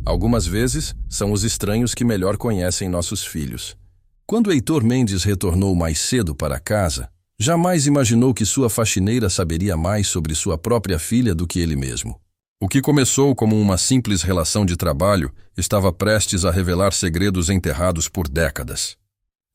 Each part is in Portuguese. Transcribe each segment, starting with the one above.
Algumas vezes, são os estranhos que melhor conhecem nossos filhos. Quando Heitor Mendes retornou mais cedo para casa, jamais imaginou que sua faxineira saberia mais sobre sua própria filha do que ele mesmo. O que começou como uma simples relação de trabalho estava prestes a revelar segredos enterrados por décadas.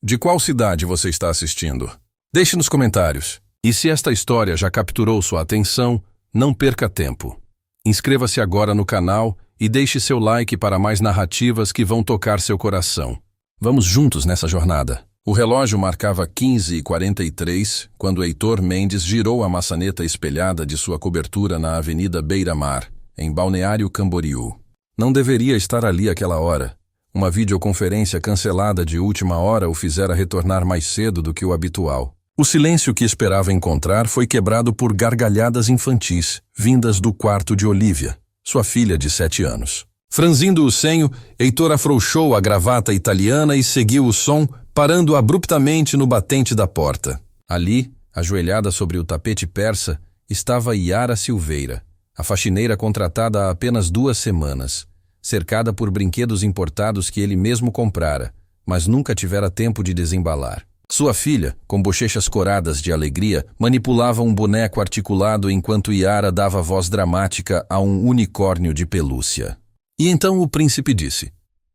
De qual cidade você está assistindo? Deixe nos comentários. E se esta história já capturou sua atenção, não perca tempo. Inscreva-se agora no canal e deixe seu like para mais narrativas que vão tocar seu coração. Vamos juntos nessa jornada. O relógio marcava 15h43 quando Heitor Mendes girou a maçaneta espelhada de sua cobertura na Avenida Beira-Mar, em Balneário Camboriú. Não deveria estar ali àquela hora. Uma videoconferência cancelada de última hora o fizera retornar mais cedo do que o habitual. O silêncio que esperava encontrar foi quebrado por gargalhadas infantis, vindas do quarto de Olívia, sua filha de 7 anos. Franzindo o senho, Heitor afrouxou a gravata italiana e seguiu o som, parando abruptamente no batente da porta. Ali, ajoelhada sobre o tapete persa, estava Yara Silveira, a faxineira contratada há apenas 2 semanas, cercada por brinquedos importados que ele mesmo comprara, mas nunca tivera tempo de desembalar. Sua filha, com bochechas coradas de alegria, manipulava um boneco articulado enquanto Yara dava voz dramática a um unicórnio de pelúcia. E então o príncipe disse: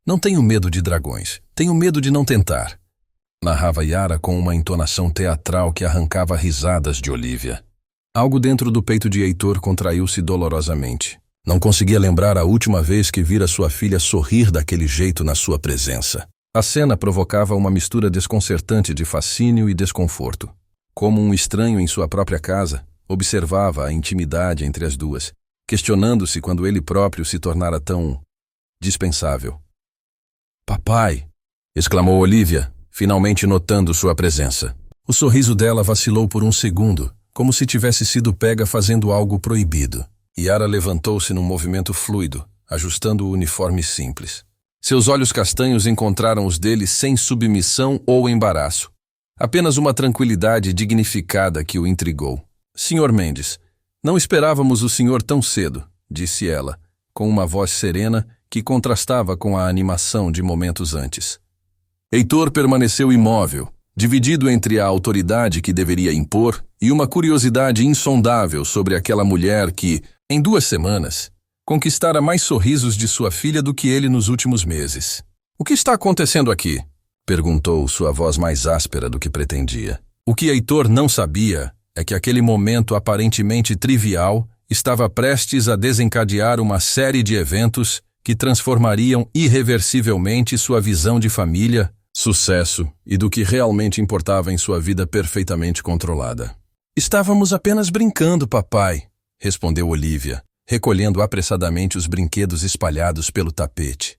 "Não tenho medo de dragões, tenho medo de não tentar", narrava Yara com uma entonação teatral que arrancava risadas de Olívia. Algo dentro do peito de Heitor contraiu-se dolorosamente. Não conseguia lembrar a última vez que vira sua filha sorrir daquele jeito na sua presença. A cena provocava uma mistura desconcertante de fascínio e desconforto. Como um estranho em sua própria casa, observava a intimidade entre as duas, questionando-se quando ele próprio se tornara tão dispensável. "Papai!", exclamou Olívia, finalmente notando sua presença. O sorriso dela vacilou por um segundo, como se tivesse sido pega fazendo algo proibido. Yara levantou-se num movimento fluido, ajustando o uniforme simples. Seus olhos castanhos encontraram os dele sem submissão ou embaraço. Apenas uma tranquilidade dignificada que o intrigou. "Senhor Mendes, não esperávamos o senhor tão cedo", disse ela, com uma voz serena que contrastava com a animação de momentos antes. Heitor permaneceu imóvel, dividido entre a autoridade que deveria impor e uma curiosidade insondável sobre aquela mulher que, em 2 semanas, conquistara mais sorrisos de sua filha do que ele nos últimos meses. "O que está acontecendo aqui?", perguntou, sua voz mais áspera do que pretendia. O que Heitor não sabia é que aquele momento aparentemente trivial estava prestes a desencadear uma série de eventos que transformariam irreversivelmente sua visão de família, sucesso e do que realmente importava em sua vida perfeitamente controlada. "Estávamos apenas brincando, papai", respondeu Olívia, recolhendo apressadamente os brinquedos espalhados pelo tapete.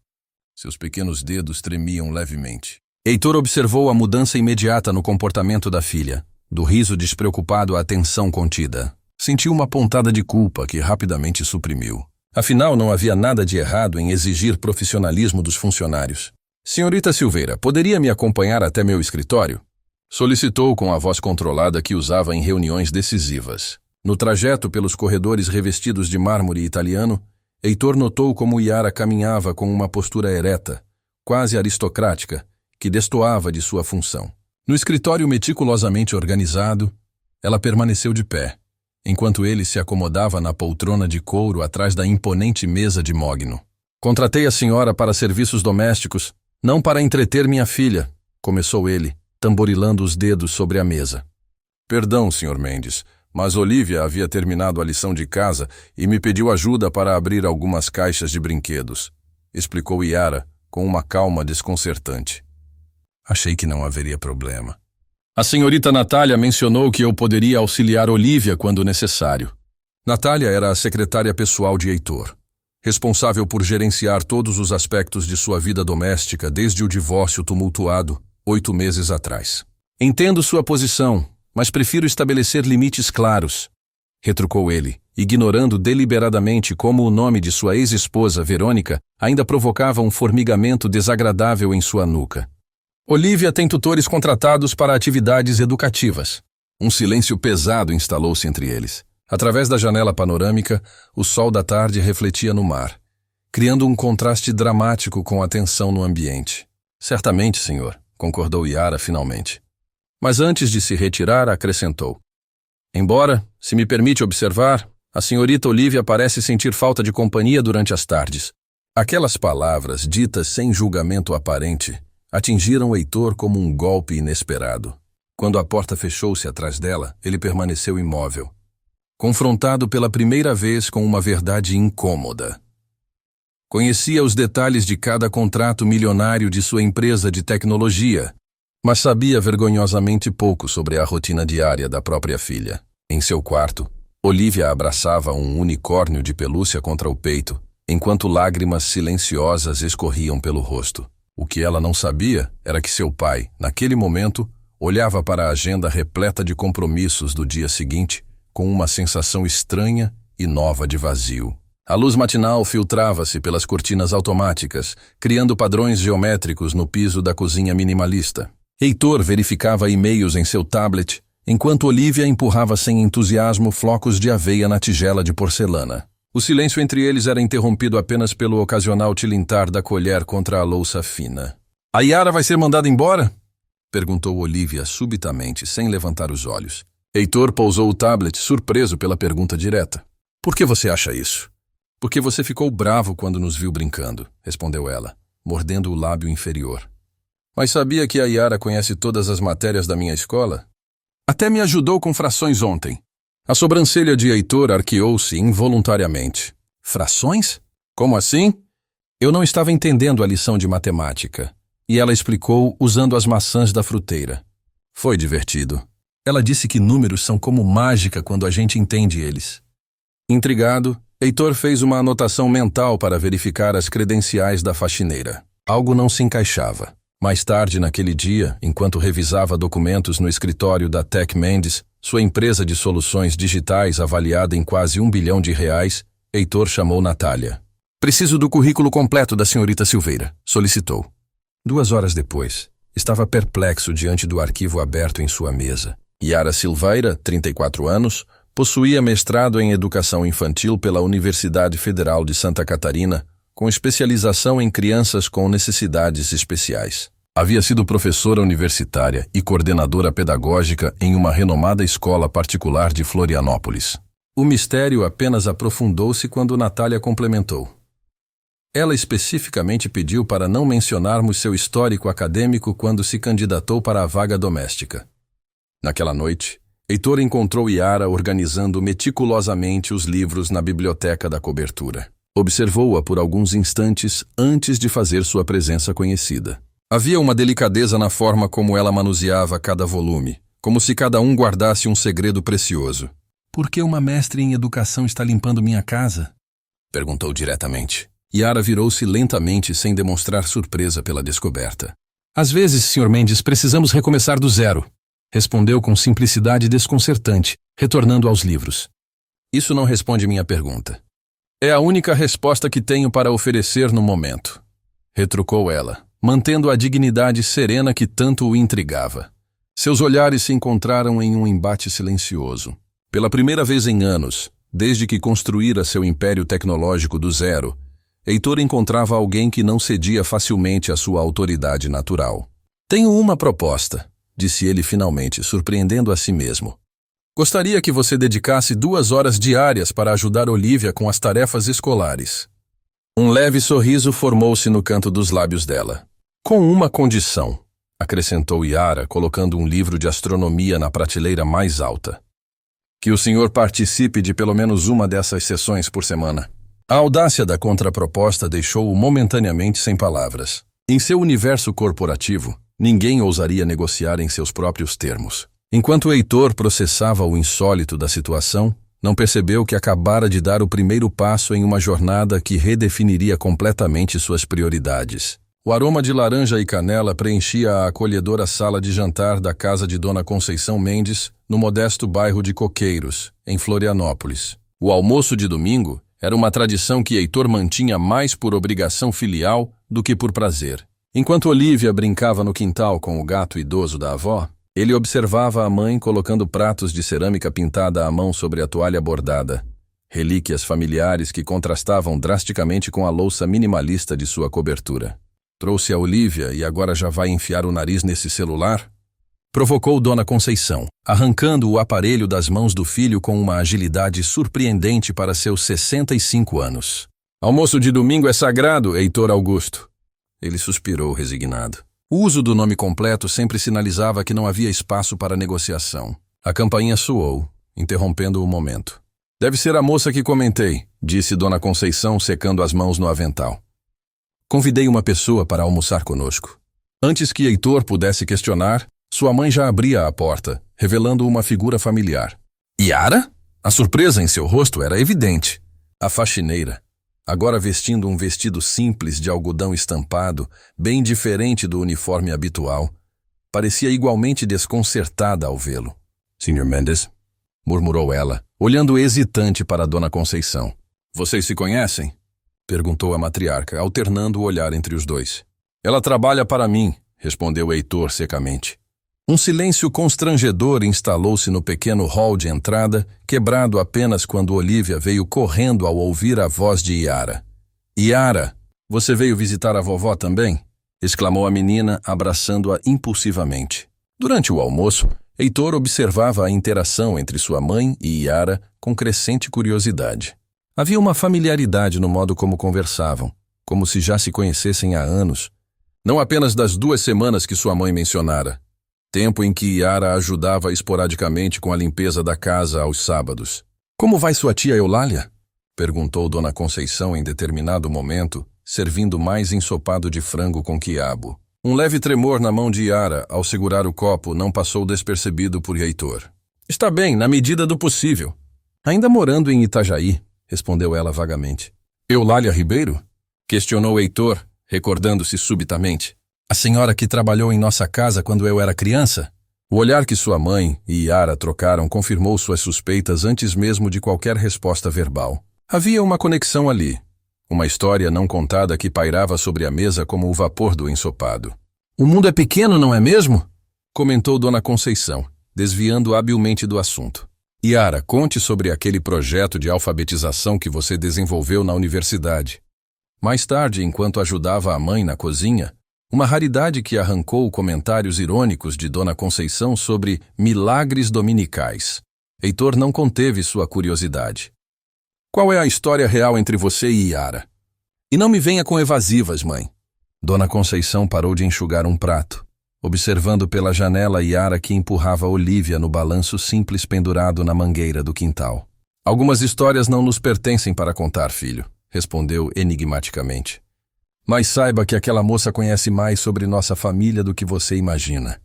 Seus pequenos dedos tremiam levemente. Heitor observou a mudança imediata no comportamento da filha, do riso despreocupado à tensão contida. Sentiu uma pontada de culpa que rapidamente suprimiu. Afinal, não havia nada de errado em exigir profissionalismo dos funcionários. "Senhorita Silveira, poderia me acompanhar até meu escritório?", solicitou com a voz controlada que usava em reuniões decisivas. No trajeto pelos corredores revestidos de mármore italiano, Heitor notou como Yara caminhava com uma postura ereta, quase aristocrática, que destoava de sua função. No escritório meticulosamente organizado, ela permaneceu de pé, enquanto ele se acomodava na poltrona de couro atrás da imponente mesa de mogno. "Contratei a senhora para serviços domésticos, não para entreter minha filha", começou ele, tamborilando os dedos sobre a mesa. "Perdão, Sr. Mendes, mas Olívia havia terminado a lição de casa e me pediu ajuda para abrir algumas caixas de brinquedos", explicou Yara, com uma calma desconcertante. "Achei que não haveria problema. A senhorita Natália mencionou que eu poderia auxiliar Olívia quando necessário." Natália era a secretária pessoal de Heitor, responsável por gerenciar todos os aspectos de sua vida doméstica desde o divórcio tumultuado, 8 meses atrás. "Entendo sua posição, mas prefiro estabelecer limites claros", retrucou ele, ignorando deliberadamente como o nome de sua ex-esposa, Verônica, ainda provocava um formigamento desagradável em sua nuca. "Olívia tem tutores contratados para atividades educativas." Um silêncio pesado instalou-se entre eles. Através da janela panorâmica, o sol da tarde refletia no mar, criando um contraste dramático com a tensão no ambiente. Certamente, senhor, concordou Yara finalmente. Mas antes de se retirar, acrescentou. Embora, se me permite observar, a senhorita Olivia parece sentir falta de companhia durante as tardes. Aquelas palavras, ditas sem julgamento aparente, atingiram Heitor como um golpe inesperado. Quando a porta fechou-se atrás dela, ele permaneceu imóvel, confrontado pela primeira vez com uma verdade incômoda. Conhecia os detalhes de cada contrato milionário de sua empresa de tecnologia, mas sabia vergonhosamente pouco sobre a rotina diária da própria filha. Em seu quarto, Olivia abraçava um unicórnio de pelúcia contra o peito, enquanto lágrimas silenciosas escorriam pelo rosto. O que ela não sabia era que seu pai, naquele momento, olhava para a agenda repleta de compromissos do dia seguinte com uma sensação estranha e nova de vazio. A luz matinal filtrava-se pelas cortinas automáticas, criando padrões geométricos no piso da cozinha minimalista. Heitor verificava e-mails em seu tablet, enquanto Olivia empurrava sem entusiasmo flocos de aveia na tigela de porcelana. O silêncio entre eles era interrompido apenas pelo ocasional tilintar da colher contra a louça fina. A Yara vai ser mandada embora? Perguntou Olivia subitamente, sem levantar os olhos. Heitor pousou o tablet, surpreso pela pergunta direta. Por que você acha isso? Porque você ficou bravo quando nos viu brincando, respondeu ela, mordendo o lábio inferior. Mas sabia que a Yara conhece todas as matérias da minha escola? Até me ajudou com frações ontem. A sobrancelha de Heitor arqueou-se involuntariamente. Frações? Como assim? Eu não estava entendendo a lição de matemática, e ela explicou usando as maçãs da fruteira. Foi divertido. Ela disse que números são como mágica quando a gente entende eles. Intrigado, Heitor fez uma anotação mental para verificar as credenciais da faxineira. Algo não se encaixava. Mais tarde naquele dia, enquanto revisava documentos no escritório da Tech Mendes, sua empresa de soluções digitais avaliada em quase R$1 bilhão, Heitor chamou Natália. Preciso do currículo completo da senhorita Silveira, solicitou. 2 horas depois, estava perplexo diante do arquivo aberto em sua mesa. Yara Silveira, 34 anos, possuía mestrado em Educação Infantil pela Universidade Federal de Santa Catarina, com especialização em crianças com necessidades especiais. Havia sido professora universitária e coordenadora pedagógica em uma renomada escola particular de Florianópolis. O mistério apenas aprofundou-se quando Natália complementou. Ela especificamente pediu para não mencionarmos seu histórico acadêmico quando se candidatou para a vaga doméstica. Naquela noite, Heitor encontrou Yara organizando meticulosamente os livros na biblioteca da cobertura. Observou-a por alguns instantes antes de fazer sua presença conhecida. Havia uma delicadeza na forma como ela manuseava cada volume, como se cada um guardasse um segredo precioso. Por que uma mestre em educação está limpando minha casa? Perguntou diretamente. Yara virou-se lentamente sem demonstrar surpresa pela descoberta. Às vezes, Sr. Mendes, precisamos recomeçar do zero, respondeu com simplicidade desconcertante, retornando aos livros. Isso não responde minha pergunta. É a única resposta que tenho para oferecer no momento, retrucou ela, mantendo a dignidade serena que tanto o intrigava. Seus olhares se encontraram em um embate silencioso. Pela primeira vez em anos, desde que construíra seu império tecnológico do zero, Heitor encontrava alguém que não cedia facilmente à sua autoridade natural. Tenho uma proposta, disse ele finalmente, surpreendendo a si mesmo. Gostaria que você dedicasse 2 horas diárias para ajudar Olivia com as tarefas escolares. Um leve sorriso formou-se no canto dos lábios dela. Com uma condição, acrescentou Yara, colocando um livro de astronomia na prateleira mais alta. Que o senhor participe de pelo menos uma dessas sessões por semana. A audácia da contraproposta deixou-o momentaneamente sem palavras. Em seu universo corporativo, ninguém ousaria negociar em seus próprios termos. Enquanto Heitor processava o insólito da situação, não percebeu que acabara de dar o primeiro passo em uma jornada que redefiniria completamente suas prioridades. O aroma de laranja e canela preenchia a acolhedora sala de jantar da casa de Dona Conceição Mendes, no modesto bairro de Coqueiros, em Florianópolis. O almoço de domingo era uma tradição que Heitor mantinha mais por obrigação filial do que por prazer. Enquanto Olivia brincava no quintal com o gato idoso da avó, ele observava a mãe colocando pratos de cerâmica pintada à mão sobre a toalha bordada, relíquias familiares que contrastavam drasticamente com a louça minimalista de sua cobertura. Trouxe a Olívia e agora já vai enfiar o nariz nesse celular? Provocou Dona Conceição, arrancando o aparelho das mãos do filho com uma agilidade surpreendente para seus 65 anos. Almoço de domingo é sagrado, Heitor Augusto. Ele suspirou resignado. O uso do nome completo sempre sinalizava que não havia espaço para negociação. A campainha soou, interrompendo o momento. Deve ser a moça que comentei, disse Dona Conceição, secando as mãos no avental. Convidei uma pessoa para almoçar conosco. Antes que Heitor pudesse questionar, sua mãe já abria a porta, revelando uma figura familiar. Yara? A surpresa em seu rosto era evidente. A faxineira, agora vestindo um vestido simples de algodão estampado, bem diferente do uniforme habitual, parecia igualmente desconcertada ao vê-lo. Sr. Mendes, murmurou ela, olhando hesitante para Dona Conceição. Vocês se conhecem? Perguntou a matriarca, alternando o olhar entre os dois. Ela trabalha para mim, respondeu Heitor secamente. Um silêncio constrangedor instalou-se no pequeno hall de entrada, quebrado apenas quando Olívia veio correndo ao ouvir a voz de Yara. Yara, você veio visitar a vovó também? Exclamou a menina, abraçando-a impulsivamente. Durante o almoço, Heitor observava a interação entre sua mãe e Yara com crescente curiosidade. Havia uma familiaridade no modo como conversavam, como se já se conhecessem há anos. Não apenas das 2 semanas que sua mãe mencionara, tempo em que Yara ajudava esporadicamente com a limpeza da casa aos sábados. Como vai sua tia Eulália? Perguntou Dona Conceição em determinado momento, servindo mais ensopado de frango com quiabo. Um leve tremor na mão de Yara ao segurar o copo não passou despercebido por Heitor. Está bem, na medida do possível. Ainda morando em Itajaí, respondeu ela vagamente. Eulália Ribeiro? Questionou Heitor, recordando-se subitamente. A senhora que trabalhou em nossa casa quando eu era criança? O olhar que sua mãe e Yara trocaram confirmou suas suspeitas antes mesmo de qualquer resposta verbal. Havia uma conexão ali, uma história não contada que pairava sobre a mesa como o vapor do ensopado. O mundo é pequeno, não é mesmo? Comentou Dona Conceição, desviando habilmente do assunto. Yara, conte sobre aquele projeto de alfabetização que você desenvolveu na universidade. Mais tarde, enquanto ajudava a mãe na cozinha, uma raridade que arrancou comentários irônicos de Dona Conceição sobre milagres dominicais. Heitor não conteve sua curiosidade. Qual é a história real entre você e Yara? E não me venha com evasivas, mãe. Dona Conceição parou de enxugar um prato, observando pela janela Yara que empurrava Olívia no balanço simples pendurado na mangueira do quintal. Algumas histórias não nos pertencem para contar, filho, respondeu enigmaticamente. Mas saiba que aquela moça conhece mais sobre nossa família do que você imagina.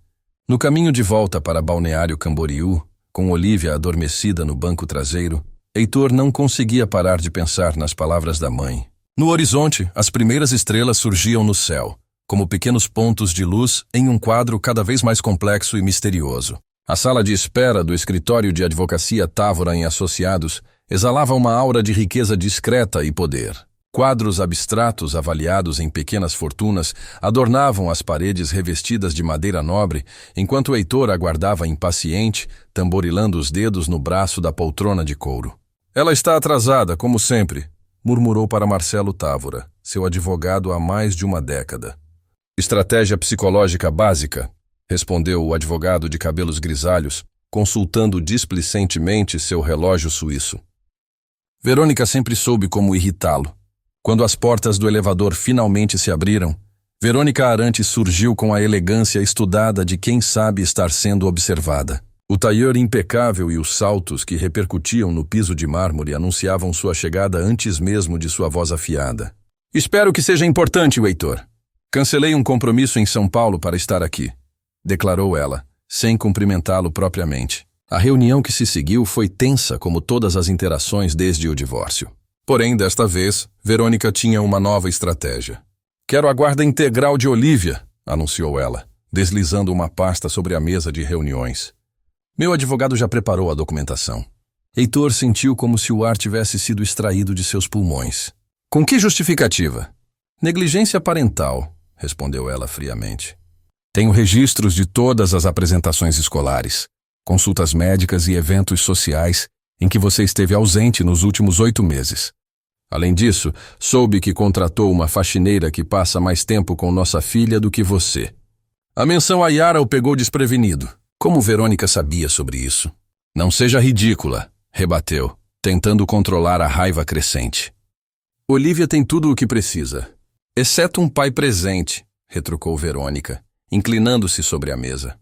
No caminho de volta para Balneário Camboriú, com Olívia adormecida no banco traseiro, Heitor não conseguia parar de pensar nas palavras da mãe. No horizonte, as primeiras estrelas surgiam no céu, como pequenos pontos de luz em um quadro cada vez mais complexo e misterioso. A sala de espera do escritório de advocacia Távora em Associados exalava uma aura de riqueza discreta e poder. Quadros abstratos avaliados em pequenas fortunas adornavam as paredes revestidas de madeira nobre, enquanto Heitor aguardava impaciente, tamborilando os dedos no braço da poltrona de couro. Ela está atrasada, como sempre, murmurou para Marcelo Távora, seu advogado há mais de uma década. Estratégia psicológica básica, respondeu o advogado de cabelos grisalhos, consultando displicentemente seu relógio suíço. Verônica sempre soube como irritá-lo. Quando as portas do elevador finalmente se abriram, Verônica Arantes surgiu com a elegância estudada de quem sabe estar sendo observada. O tailleur impecável e os saltos que repercutiam no piso de mármore anunciavam sua chegada antes mesmo de sua voz afiada. Espero que seja importante, Heitor. Cancelei um compromisso em São Paulo para estar aqui, declarou ela, sem cumprimentá-lo propriamente. A reunião que se seguiu foi tensa como todas as interações desde o divórcio. Porém, desta vez, Verônica tinha uma nova estratégia. Quero a guarda integral de Olívia, anunciou ela, deslizando uma pasta sobre a mesa de reuniões. Meu advogado já preparou a documentação. Heitor sentiu como se o ar tivesse sido extraído de seus pulmões. Com que justificativa? Negligência parental, respondeu ela friamente. Tenho registros de todas as apresentações escolares, consultas médicas e eventos sociais, em que você esteve ausente nos últimos 8 meses. Além disso, soube que contratou uma faxineira que passa mais tempo com nossa filha do que você. A menção a Yara o pegou desprevenido. Como Verônica sabia sobre isso? Não seja ridícula, rebateu, tentando controlar a raiva crescente. Olivia tem tudo o que precisa, exceto um pai presente, retrucou Verônica, inclinando-se sobre a mesa.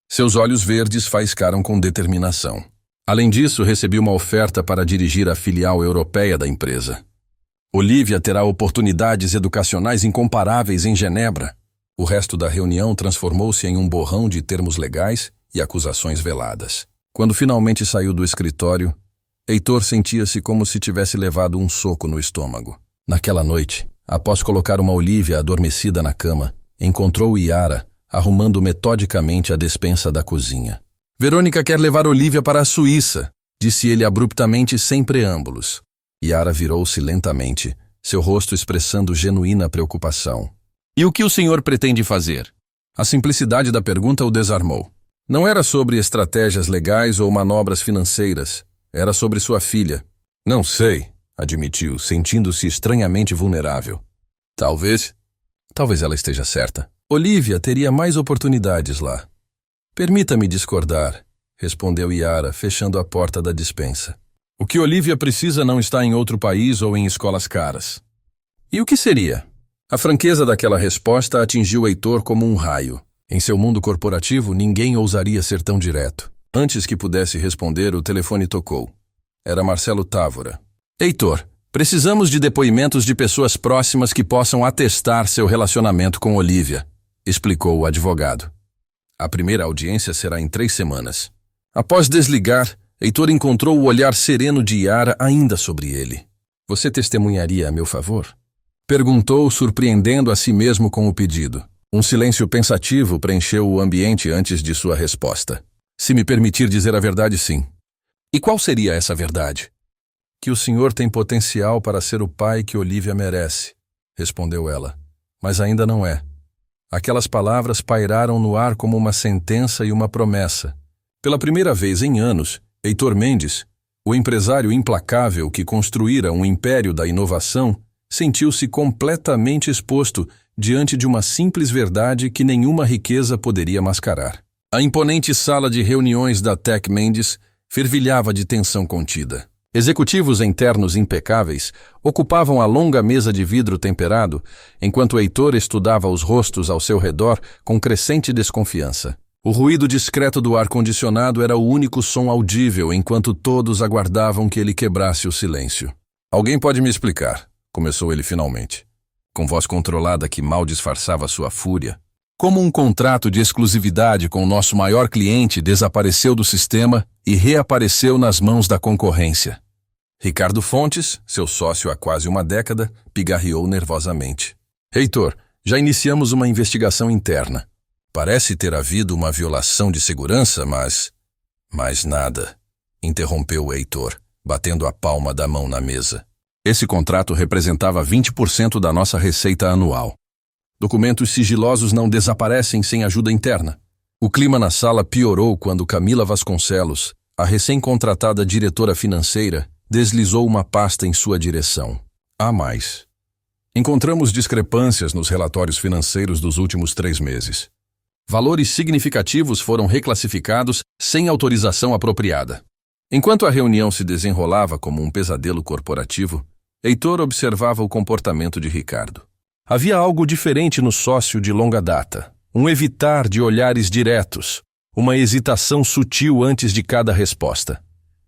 Seus olhos verdes faiscaram com determinação. Além disso, recebi uma oferta para dirigir a filial europeia da empresa. Olivia terá oportunidades educacionais incomparáveis em Genebra. O resto da reunião transformou-se em um borrão de termos legais e acusações veladas. Quando finalmente saiu do escritório, Heitor sentia-se como se tivesse levado um soco no estômago. Naquela noite, após colocar uma Olivia adormecida na cama, encontrou Yara arrumando metodicamente a despensa da cozinha. Verônica quer levar Olivia para a Suíça, disse ele abruptamente sem preâmbulos. Yara virou-se lentamente, seu rosto expressando genuína preocupação. E o que o senhor pretende fazer? A simplicidade da pergunta o desarmou. Não era sobre estratégias legais ou manobras financeiras. Era sobre sua filha. Não sei, admitiu, sentindo-se estranhamente vulnerável. Talvez ela esteja certa. Olivia teria mais oportunidades lá. Permita-me discordar, respondeu Yara, fechando a porta da despensa. O que Olivia precisa não está em outro país ou em escolas caras. E o que seria? A franqueza daquela resposta atingiu Heitor como um raio. Em seu mundo corporativo, ninguém ousaria ser tão direto. Antes que pudesse responder, o telefone tocou. Era Marcelo Távora. Heitor, precisamos de depoimentos de pessoas próximas que possam atestar seu relacionamento com Olivia, explicou o advogado. A primeira audiência será em 3 semanas. Após desligar, Heitor encontrou o olhar sereno de Yara ainda sobre ele. Você testemunharia a meu favor? Perguntou, surpreendendo a si mesmo com o pedido. Um silêncio pensativo preencheu o ambiente antes de sua resposta. Se me permitir dizer a verdade, sim. E qual seria essa verdade? Que o senhor tem potencial para ser o pai que Olivia merece, respondeu ela. Mas ainda não é. Aquelas palavras pairaram no ar como uma sentença e uma promessa. Pela primeira vez em anos, Heitor Mendes, o empresário implacável que construíra um império da inovação, sentiu-se completamente exposto diante de uma simples verdade que nenhuma riqueza poderia mascarar. A imponente sala de reuniões da Tech Mendes fervilhava de tensão contida. Executivos internos impecáveis ocupavam a longa mesa de vidro temperado, enquanto Heitor estudava os rostos ao seu redor com crescente desconfiança. O ruído discreto do ar-condicionado era o único som audível enquanto todos aguardavam que ele quebrasse o silêncio. Alguém pode me explicar, começou ele finalmente, com voz controlada que mal disfarçava sua fúria. Como um contrato de exclusividade com o nosso maior cliente desapareceu do sistema e reapareceu nas mãos da concorrência. Ricardo Fontes, seu sócio há quase uma década, pigarreou nervosamente. Heitor, já iniciamos uma investigação interna. Parece ter havido uma violação de segurança, mas nada, interrompeu Heitor, batendo a palma da mão na mesa. Esse contrato representava 20% da nossa receita anual. Documentos sigilosos não desaparecem sem ajuda interna. O clima na sala piorou quando Camila Vasconcelos, a recém-contratada diretora financeira, deslizou uma pasta em sua direção. Há mais. Encontramos discrepâncias nos relatórios financeiros dos últimos 3 meses. Valores significativos foram reclassificados sem autorização apropriada. Enquanto a reunião se desenrolava como um pesadelo corporativo, Heitor observava o comportamento de Ricardo. Havia algo diferente no sócio de longa data. Um evitar de olhares diretos, uma hesitação sutil antes de cada resposta.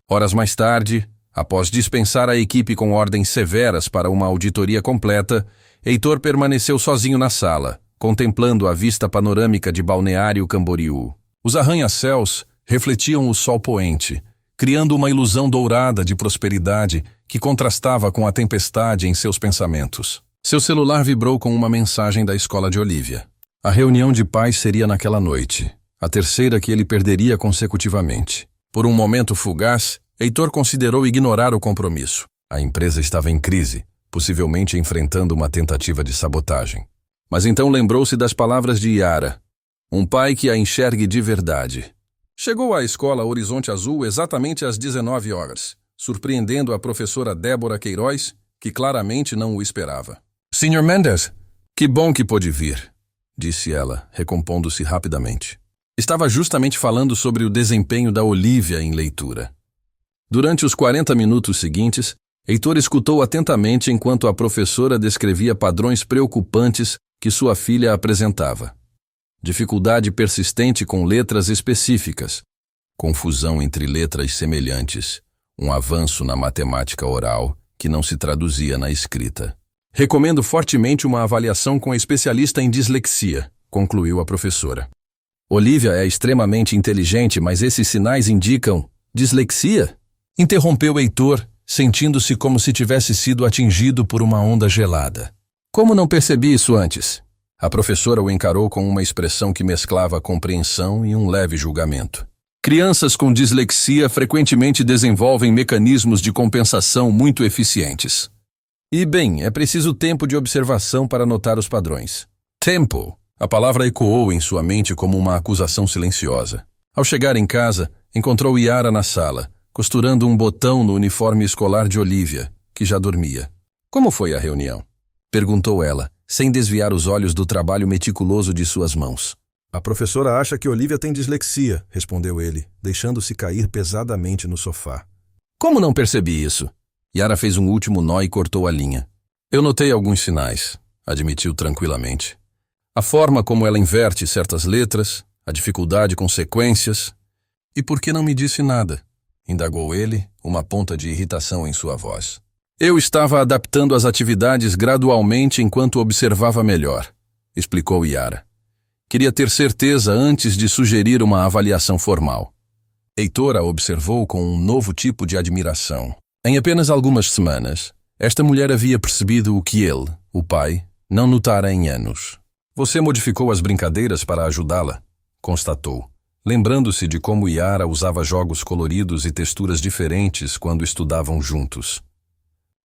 Horas mais tarde, após dispensar a equipe com ordens severas para uma auditoria completa, Heitor permaneceu sozinho na sala, contemplando a vista panorâmica de Balneário Camboriú. Os arranha-céus refletiam o sol poente, criando uma ilusão dourada de prosperidade que contrastava com a tempestade em seus pensamentos. Seu celular vibrou com uma mensagem da escola de Olivia. A reunião de pais seria naquela noite, a terceira que ele perderia consecutivamente. Por um momento fugaz, Heitor considerou ignorar o compromisso. A empresa estava em crise, possivelmente enfrentando uma tentativa de sabotagem. Mas então lembrou-se das palavras de Yara. Um pai que a enxergue de verdade. Chegou à escola Horizonte Azul exatamente às 19 horas. surpreendendo a professora Débora Queiroz, que claramente não o esperava. Sr. Mendes, que bom que pôde vir, disse ela, recompondo-se rapidamente. Estava justamente falando sobre o desempenho da Olívia em leitura. Durante os 40 minutos seguintes, Heitor escutou atentamente enquanto a professora descrevia padrões preocupantes que sua filha apresentava. Dificuldade persistente com letras específicas, confusão entre letras semelhantes, um avanço na matemática oral que não se traduzia na escrita. Recomendo fortemente uma avaliação com a especialista em dislexia, concluiu a professora. Olívia é extremamente inteligente, mas esses sinais indicam dislexia? Interrompeu Heitor, sentindo-se como se tivesse sido atingido por uma onda gelada. Como não percebi isso antes? A professora o encarou com uma expressão que mesclava compreensão e um leve julgamento. Crianças com dislexia frequentemente desenvolvem mecanismos de compensação muito eficientes. E, bem, é preciso tempo de observação para notar os padrões. Tempo! A palavra ecoou em sua mente como uma acusação silenciosa. Ao chegar em casa, encontrou Yara na sala, costurando um botão no uniforme escolar de Olívia, que já dormia. Como foi a reunião? Perguntou ela, sem desviar os olhos do trabalho meticuloso de suas mãos. A professora acha que Olívia tem dislexia, respondeu ele, deixando-se cair pesadamente no sofá. Como não percebi isso? Yara fez um último nó e cortou a linha. Eu notei alguns sinais, admitiu tranquilamente. A forma como ela inverte certas letras, a dificuldade com sequências. E por que não me disse nada? Indagou ele, uma ponta de irritação em sua voz. Eu estava adaptando as atividades gradualmente enquanto observava melhor, explicou Yara. Queria ter certeza antes de sugerir uma avaliação formal. Heitor a observou com um novo tipo de admiração. Em apenas algumas semanas, esta mulher havia percebido o que ele, o pai, não notara em anos. Você modificou as brincadeiras para ajudá-la, constatou, lembrando-se de como Yara usava jogos coloridos e texturas diferentes quando estudavam juntos.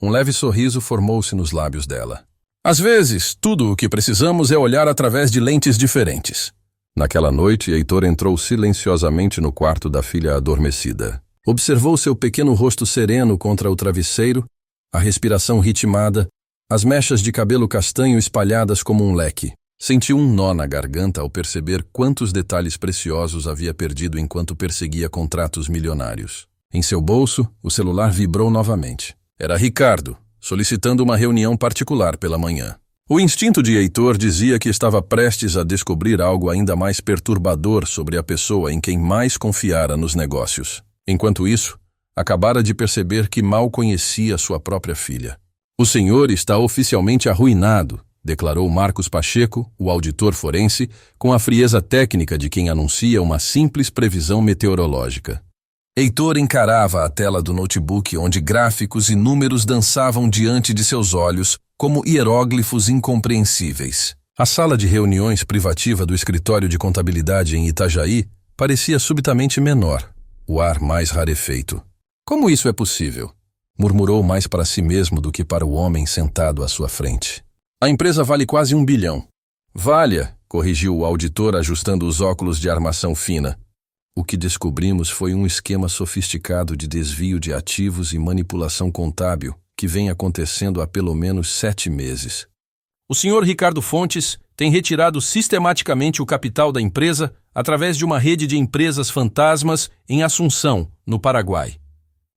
Um leve sorriso formou-se nos lábios dela. Às vezes, tudo o que precisamos é olhar através de lentes diferentes. Naquela noite, Heitor entrou silenciosamente no quarto da filha adormecida. Observou seu pequeno rosto sereno contra o travesseiro, a respiração ritmada, as mechas de cabelo castanho espalhadas como um leque. Sentiu um nó na garganta ao perceber quantos detalhes preciosos havia perdido enquanto perseguia contratos milionários. Em seu bolso, o celular vibrou novamente. Era Ricardo, solicitando uma reunião particular pela manhã. O instinto de Heitor dizia que estava prestes a descobrir algo ainda mais perturbador sobre a pessoa em quem mais confiara nos negócios. Enquanto isso, acabara de perceber que mal conhecia sua própria filha. O senhor está oficialmente arruinado, declarou Marcos Pacheco, o auditor forense, com a frieza técnica de quem anuncia uma simples previsão meteorológica. Heitor encarava a tela do notebook onde gráficos e números dançavam diante de seus olhos como hieróglifos incompreensíveis. A sala de reuniões privativa do escritório de contabilidade em Itajaí parecia subitamente menor, o ar mais rarefeito. Como isso é possível? Murmurou mais para si mesmo do que para o homem sentado à sua frente. A empresa vale quase 1 bilhão. Valha, corrigiu o auditor ajustando os óculos de armação fina. O que descobrimos foi um esquema sofisticado de desvio de ativos e manipulação contábil que vem acontecendo há pelo menos 7 meses. O senhor Ricardo Fontes tem retirado sistematicamente o capital da empresa através de uma rede de empresas fantasmas em Assunção, no Paraguai.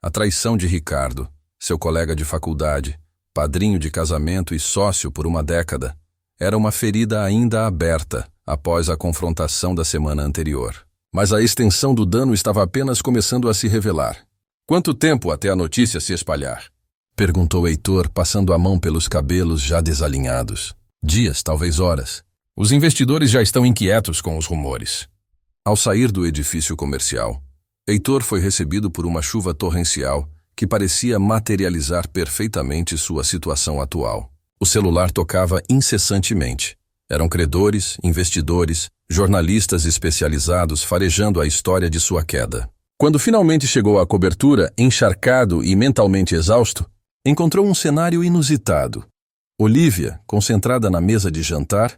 A traição de Ricardo, seu colega de faculdade, padrinho de casamento e sócio por uma década, era uma ferida ainda aberta após a confrontação da semana anterior. Mas a extensão do dano estava apenas começando a se revelar. Quanto tempo até a notícia se espalhar? Perguntou Heitor, passando a mão pelos cabelos já desalinhados. Dias, talvez horas. Os investidores já estão inquietos com os rumores. Ao sair do edifício comercial, Heitor foi recebido por uma chuva torrencial que parecia materializar perfeitamente sua situação atual. O celular tocava incessantemente. Eram credores, investidores, jornalistas especializados farejando a história de sua queda. Quando finalmente chegou à cobertura, encharcado e mentalmente exausto, encontrou um cenário inusitado. Olívia, concentrada na mesa de jantar,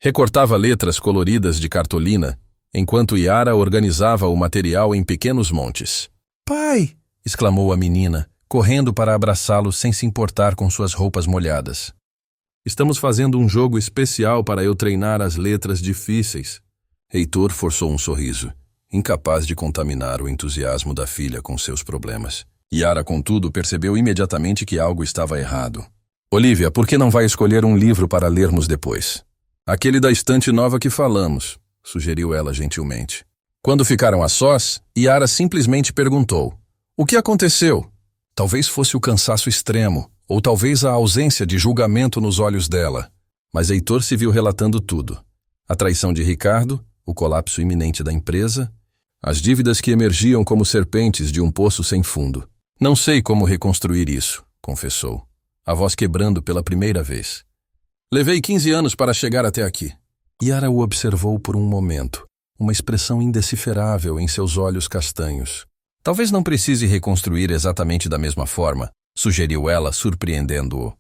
recortava letras coloridas de cartolina, enquanto Yara organizava o material em pequenos montes. Pai! exclamou a menina, correndo para abraçá-lo sem se importar com suas roupas molhadas. Estamos fazendo um jogo especial para eu treinar as letras difíceis. Heitor forçou um sorriso, incapaz de contaminar o entusiasmo da filha com seus problemas. Yara, contudo, percebeu imediatamente que algo estava errado. Olivia, por que não vai escolher um livro para lermos depois? Aquele da estante nova que falamos, sugeriu ela gentilmente. Quando ficaram a sós, Yara simplesmente perguntou: o que aconteceu? Talvez fosse o cansaço extremo, ou talvez a ausência de julgamento nos olhos dela. Mas Heitor se viu relatando tudo. A traição de Ricardo, o colapso iminente da empresa, as dívidas que emergiam como serpentes de um poço sem fundo. Não sei como reconstruir isso, confessou, a voz quebrando pela primeira vez. Levei 15 anos para chegar até aqui. Yara o observou por um momento, uma expressão indecifrável em seus olhos castanhos. Talvez não precise reconstruir exatamente da mesma forma, sugeriu ela, surpreendendo-o.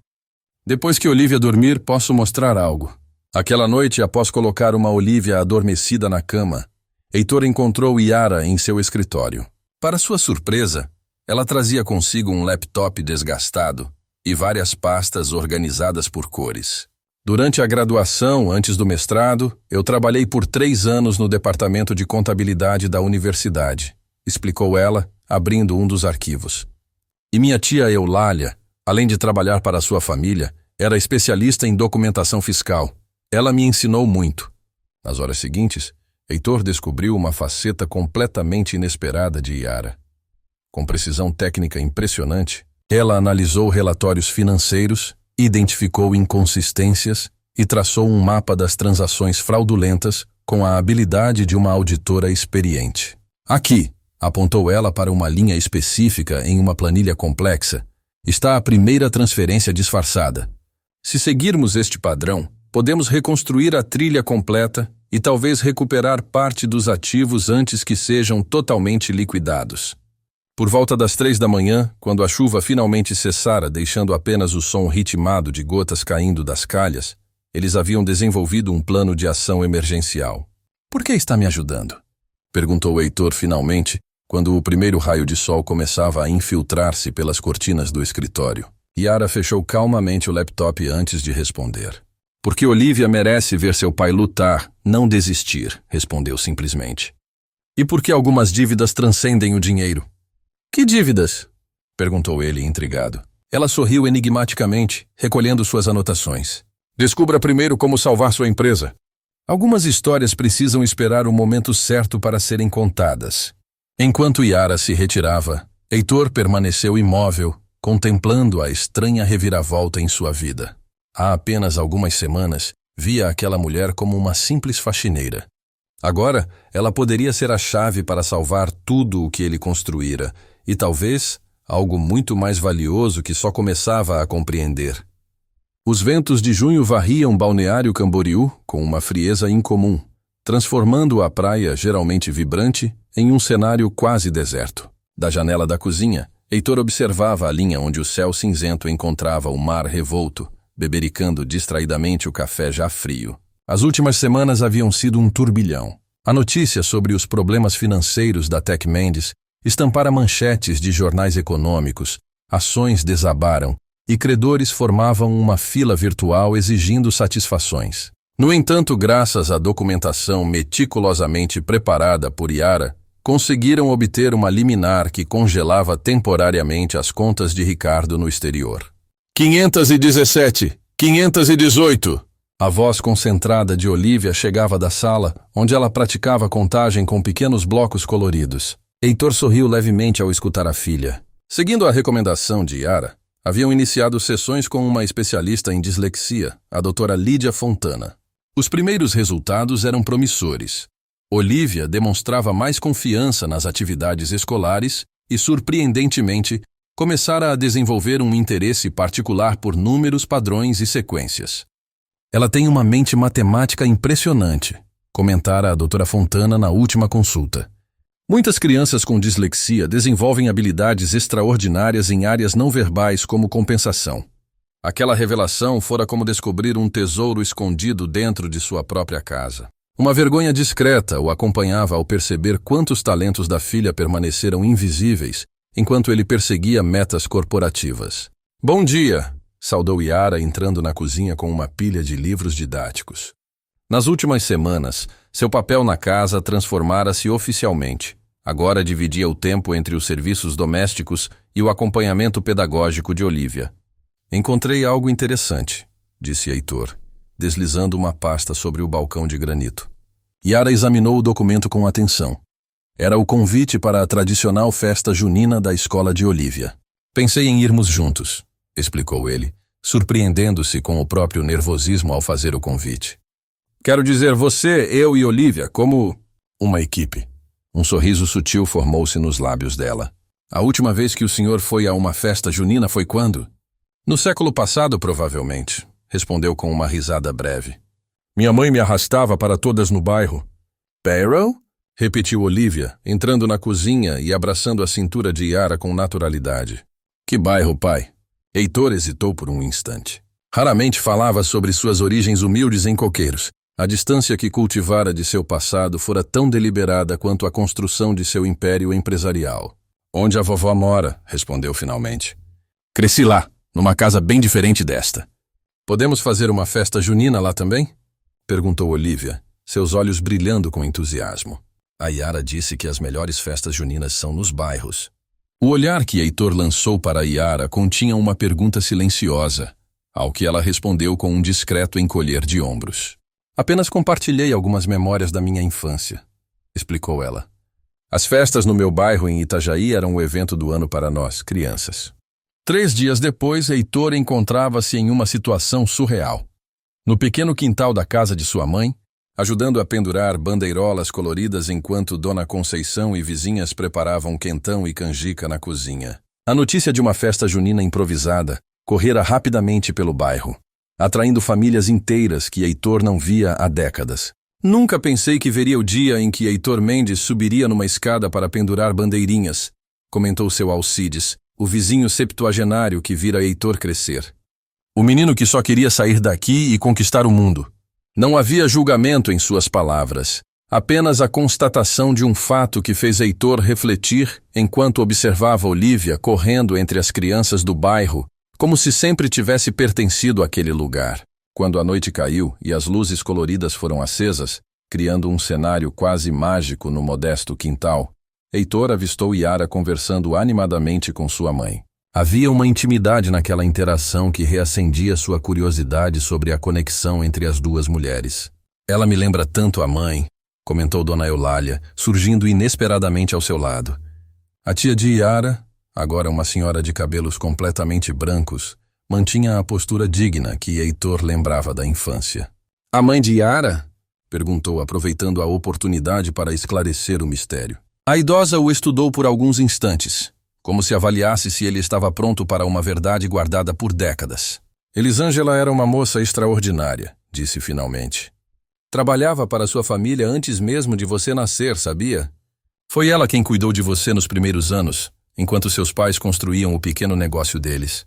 Depois que Olivia dormir, posso mostrar algo. Aquela noite, após colocar uma Olivia adormecida na cama, Heitor encontrou Yara em seu escritório. Para sua surpresa, ela trazia consigo um laptop desgastado e várias pastas organizadas por cores. Durante a graduação, antes do mestrado, eu trabalhei por 3 anos no departamento de contabilidade da universidade, explicou ela, abrindo um dos arquivos. E minha tia Eulália, além de trabalhar para sua família, era especialista em documentação fiscal. Ela me ensinou muito. Nas horas seguintes, Heitor descobriu uma faceta completamente inesperada de Yara. Com precisão técnica impressionante, ela analisou relatórios financeiros, identificou inconsistências e traçou um mapa das transações fraudulentas com a habilidade de uma auditora experiente. Aqui, apontou ela para uma linha específica em uma planilha complexa, está a primeira transferência disfarçada. Se seguirmos este padrão, podemos reconstruir a trilha completa e talvez recuperar parte dos ativos antes que sejam totalmente liquidados. Por volta das 3 da manhã, quando a chuva finalmente cessara, deixando apenas o som ritmado de gotas caindo das calhas, eles haviam desenvolvido um plano de ação emergencial. Por que está me ajudando? Perguntou Heitor finalmente, quando o primeiro raio de sol começava a infiltrar-se pelas cortinas do escritório. Yara fechou calmamente o laptop antes de responder. Porque Olivia merece ver seu pai lutar, não desistir, respondeu simplesmente. E porque algumas dívidas transcendem o dinheiro? Que dívidas? Perguntou ele, intrigado. Ela sorriu enigmaticamente, recolhendo suas anotações. Descubra primeiro como salvar sua empresa. Algumas histórias precisam esperar o momento certo para serem contadas. Enquanto Yara se retirava, Heitor permaneceu imóvel, contemplando a estranha reviravolta em sua vida. Há apenas algumas semanas, via aquela mulher como uma simples faxineira. Agora, ela poderia ser a chave para salvar tudo o que ele construíra, e talvez algo muito mais valioso que só começava a compreender. Os ventos de junho varriam Balneário Camboriú com uma frieza incomum, transformando a praia, geralmente vibrante, em um cenário quase deserto. Da janela da cozinha, Heitor observava a linha onde o céu cinzento encontrava o mar revolto, bebericando distraidamente o café já frio. As últimas semanas haviam sido um turbilhão. A notícia sobre os problemas financeiros da Tech Mendes estampara manchetes de jornais econômicos, ações desabaram e credores formavam uma fila virtual exigindo satisfações. No entanto, graças à documentação meticulosamente preparada por Yara, conseguiram obter uma liminar que congelava temporariamente as contas de Ricardo no exterior. 517, 518. A voz concentrada de Olivia chegava da sala, onde ela praticava contagem com pequenos blocos coloridos. Heitor sorriu levemente ao escutar a filha. Seguindo a recomendação de Yara, haviam iniciado sessões com uma especialista em dislexia, a doutora Lídia Fontana. Os primeiros resultados eram promissores. Olivia demonstrava mais confiança nas atividades escolares e, surpreendentemente, começara a desenvolver um interesse particular por números, padrões e sequências. Ela tem uma mente matemática impressionante, comentara a doutora Fontana na última consulta. Muitas crianças com dislexia desenvolvem habilidades extraordinárias em áreas não verbais como compensação. Aquela revelação fora como descobrir um tesouro escondido dentro de sua própria casa. Uma vergonha discreta o acompanhava ao perceber quantos talentos da filha permaneceram invisíveis enquanto ele perseguia metas corporativas. Bom dia, saudou Yara entrando na cozinha com uma pilha de livros didáticos. Nas últimas semanas, seu papel na casa transformara-se oficialmente. Agora dividia o tempo entre os serviços domésticos e o acompanhamento pedagógico de Olivia. Encontrei algo interessante, disse Heitor, deslizando uma pasta sobre o balcão de granito. Yara examinou o documento com atenção. Era o convite para a tradicional festa junina da escola de Olivia. Pensei em irmos juntos, explicou ele, surpreendendo-se com o próprio nervosismo ao fazer o convite. Quero dizer você, eu e Olivia, como uma equipe. Um sorriso sutil formou-se nos lábios dela. A última vez que o senhor foi a uma festa junina foi quando? No século passado, provavelmente, respondeu com uma risada breve. Minha mãe me arrastava para todas no bairro. Barrow? Repetiu Olivia, entrando na cozinha e abraçando a cintura de Yara com naturalidade. Que bairro, pai? Heitor hesitou por um instante. Raramente falava sobre suas origens humildes em coqueiros. A distância que cultivara de seu passado fora tão deliberada quanto a construção de seu império empresarial. Onde a vovó mora, respondeu finalmente. Cresci lá, numa casa bem diferente desta. Podemos fazer uma festa junina lá também? Perguntou Olivia, seus olhos brilhando com entusiasmo. A Yara disse que as melhores festas juninas são nos bairros. O olhar que Heitor lançou para Yara continha uma pergunta silenciosa, ao que ela respondeu com um discreto encolher de ombros. Apenas compartilhei algumas memórias da minha infância, explicou ela. As festas no meu bairro em Itajaí eram o evento do ano para nós, crianças. 3 dias depois, Heitor encontrava-se em uma situação surreal. No pequeno quintal da casa de sua mãe, ajudando a pendurar bandeirolas coloridas enquanto Dona Conceição e vizinhas preparavam quentão e canjica na cozinha. A notícia de uma festa junina improvisada correra rapidamente pelo bairro, atraindo famílias inteiras que Heitor não via há décadas. Nunca pensei que veria o dia em que Heitor Mendes subiria numa escada para pendurar bandeirinhas, comentou seu Alcides, o vizinho septuagenário que vira Heitor crescer. O menino que só queria sair daqui e conquistar o mundo. Não havia julgamento em suas palavras, apenas a constatação de um fato que fez Heitor refletir enquanto observava Olivia correndo entre as crianças do bairro, como se sempre tivesse pertencido àquele lugar. Quando a noite caiu e as luzes coloridas foram acesas, criando um cenário quase mágico no modesto quintal, Heitor avistou Yara conversando animadamente com sua mãe. Havia uma intimidade naquela interação que reacendia sua curiosidade sobre a conexão entre as duas mulheres. Ela me lembra tanto a mãe, comentou Dona Eulália, surgindo inesperadamente ao seu lado. A tia de Yara, agora uma senhora de cabelos completamente brancos, mantinha a postura digna que Heitor lembrava da infância. A mãe de Yara? Perguntou, aproveitando a oportunidade para esclarecer o mistério. A idosa o estudou por alguns instantes, como se avaliasse se ele estava pronto para uma verdade guardada por décadas. Elisângela era uma moça extraordinária, disse finalmente. Trabalhava para sua família antes mesmo de você nascer, sabia? Foi ela quem cuidou de você nos primeiros anos, enquanto seus pais construíam o pequeno negócio deles.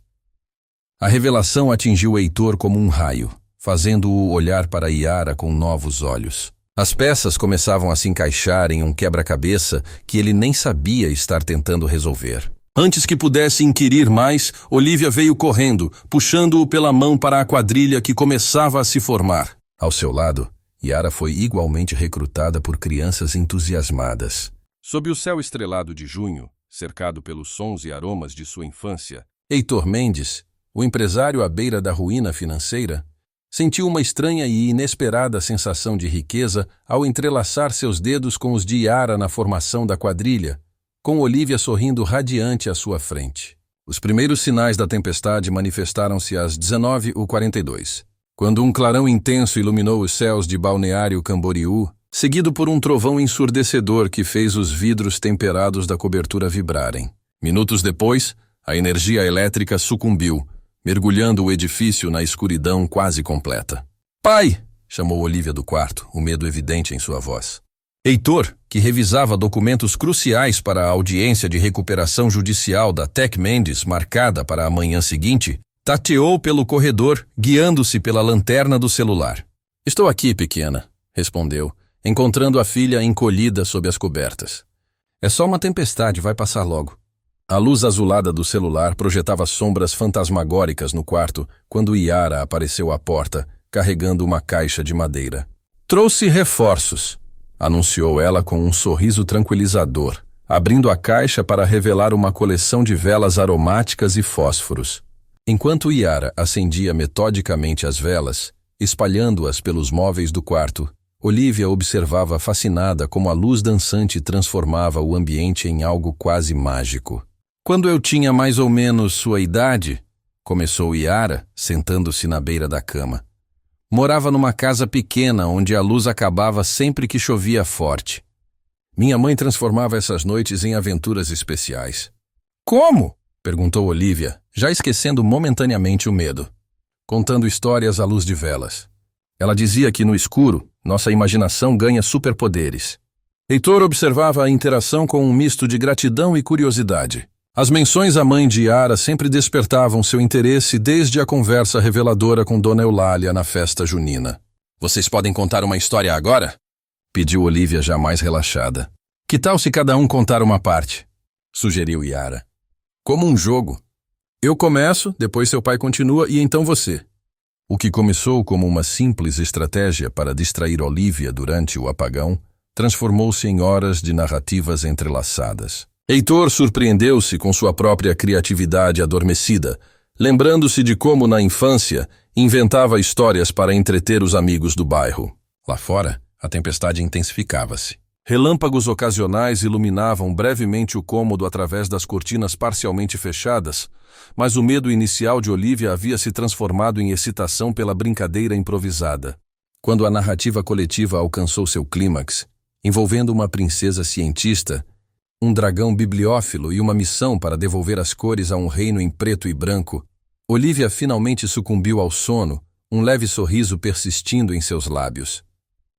A revelação atingiu Heitor como um raio, fazendo-o olhar para Yara com novos olhos. As peças começavam a se encaixar em um quebra-cabeça que ele nem sabia estar tentando resolver. Antes que pudesse inquirir mais, Olivia veio correndo, puxando-o pela mão para a quadrilha que começava a se formar. Ao seu lado, Yara foi igualmente recrutada por crianças entusiasmadas. Sob o céu estrelado de junho, cercado pelos sons e aromas de sua infância, Heitor Mendes, o empresário à beira da ruína financeira, sentiu uma estranha e inesperada sensação de riqueza ao entrelaçar seus dedos com os de Yara na formação da quadrilha, com Olivia sorrindo radiante à sua frente. Os primeiros sinais da tempestade manifestaram-se às 19h42, quando um clarão intenso iluminou os céus de Balneário Camboriú, seguido por um trovão ensurdecedor que fez os vidros temperados da cobertura vibrarem. Minutos depois, a energia elétrica sucumbiu, mergulhando o edifício na escuridão quase completa. "Pai!" chamou Olivia do quarto, o medo evidente em sua voz. Heitor, que revisava documentos cruciais para a audiência de recuperação judicial da Tec Mendes marcada para a manhã seguinte, tateou pelo corredor, guiando-se pela lanterna do celular. "Estou aqui, pequena", respondeu, encontrando a filha encolhida sob as cobertas. "É só uma tempestade, vai passar logo." A luz azulada do celular projetava sombras fantasmagóricas no quarto quando Yara apareceu à porta, carregando uma caixa de madeira. "Trouxe reforços", anunciou ela com um sorriso tranquilizador, abrindo a caixa para revelar uma coleção de velas aromáticas e fósforos. Enquanto Yara acendia metodicamente as velas, espalhando-as pelos móveis do quarto, Olivia observava fascinada como a luz dançante transformava o ambiente em algo quase mágico. "Quando eu tinha mais ou menos sua idade", começou Yara, sentando-se na beira da cama. "Morava numa casa pequena onde a luz acabava sempre que chovia forte. Minha mãe transformava essas noites em aventuras especiais." "Como?" perguntou Olivia, já esquecendo momentaneamente o medo. "Contando histórias à luz de velas. Ela dizia que no escuro, nossa imaginação ganha superpoderes." Heitor observava a interação com um misto de gratidão e curiosidade. As menções à mãe de Yara sempre despertavam seu interesse desde a conversa reveladora com Dona Eulália na festa junina. "Vocês podem contar uma história agora?" pediu Olivia, já mais relaxada. "Que tal se cada um contar uma parte?" sugeriu Yara. "Como um jogo. Eu começo, depois seu pai continua e então você." O que começou como uma simples estratégia para distrair Olivia durante o apagão, transformou-se em horas de narrativas entrelaçadas. Heitor surpreendeu-se com sua própria criatividade adormecida, lembrando-se de como, na infância, inventava histórias para entreter os amigos do bairro. Lá fora, a tempestade intensificava-se. Relâmpagos ocasionais iluminavam brevemente o cômodo através das cortinas parcialmente fechadas, mas o medo inicial de Olivia havia se transformado em excitação pela brincadeira improvisada. Quando a narrativa coletiva alcançou seu clímax, envolvendo uma princesa cientista, um dragão bibliófilo e uma missão para devolver as cores a um reino em preto e branco, Olivia finalmente sucumbiu ao sono, um leve sorriso persistindo em seus lábios.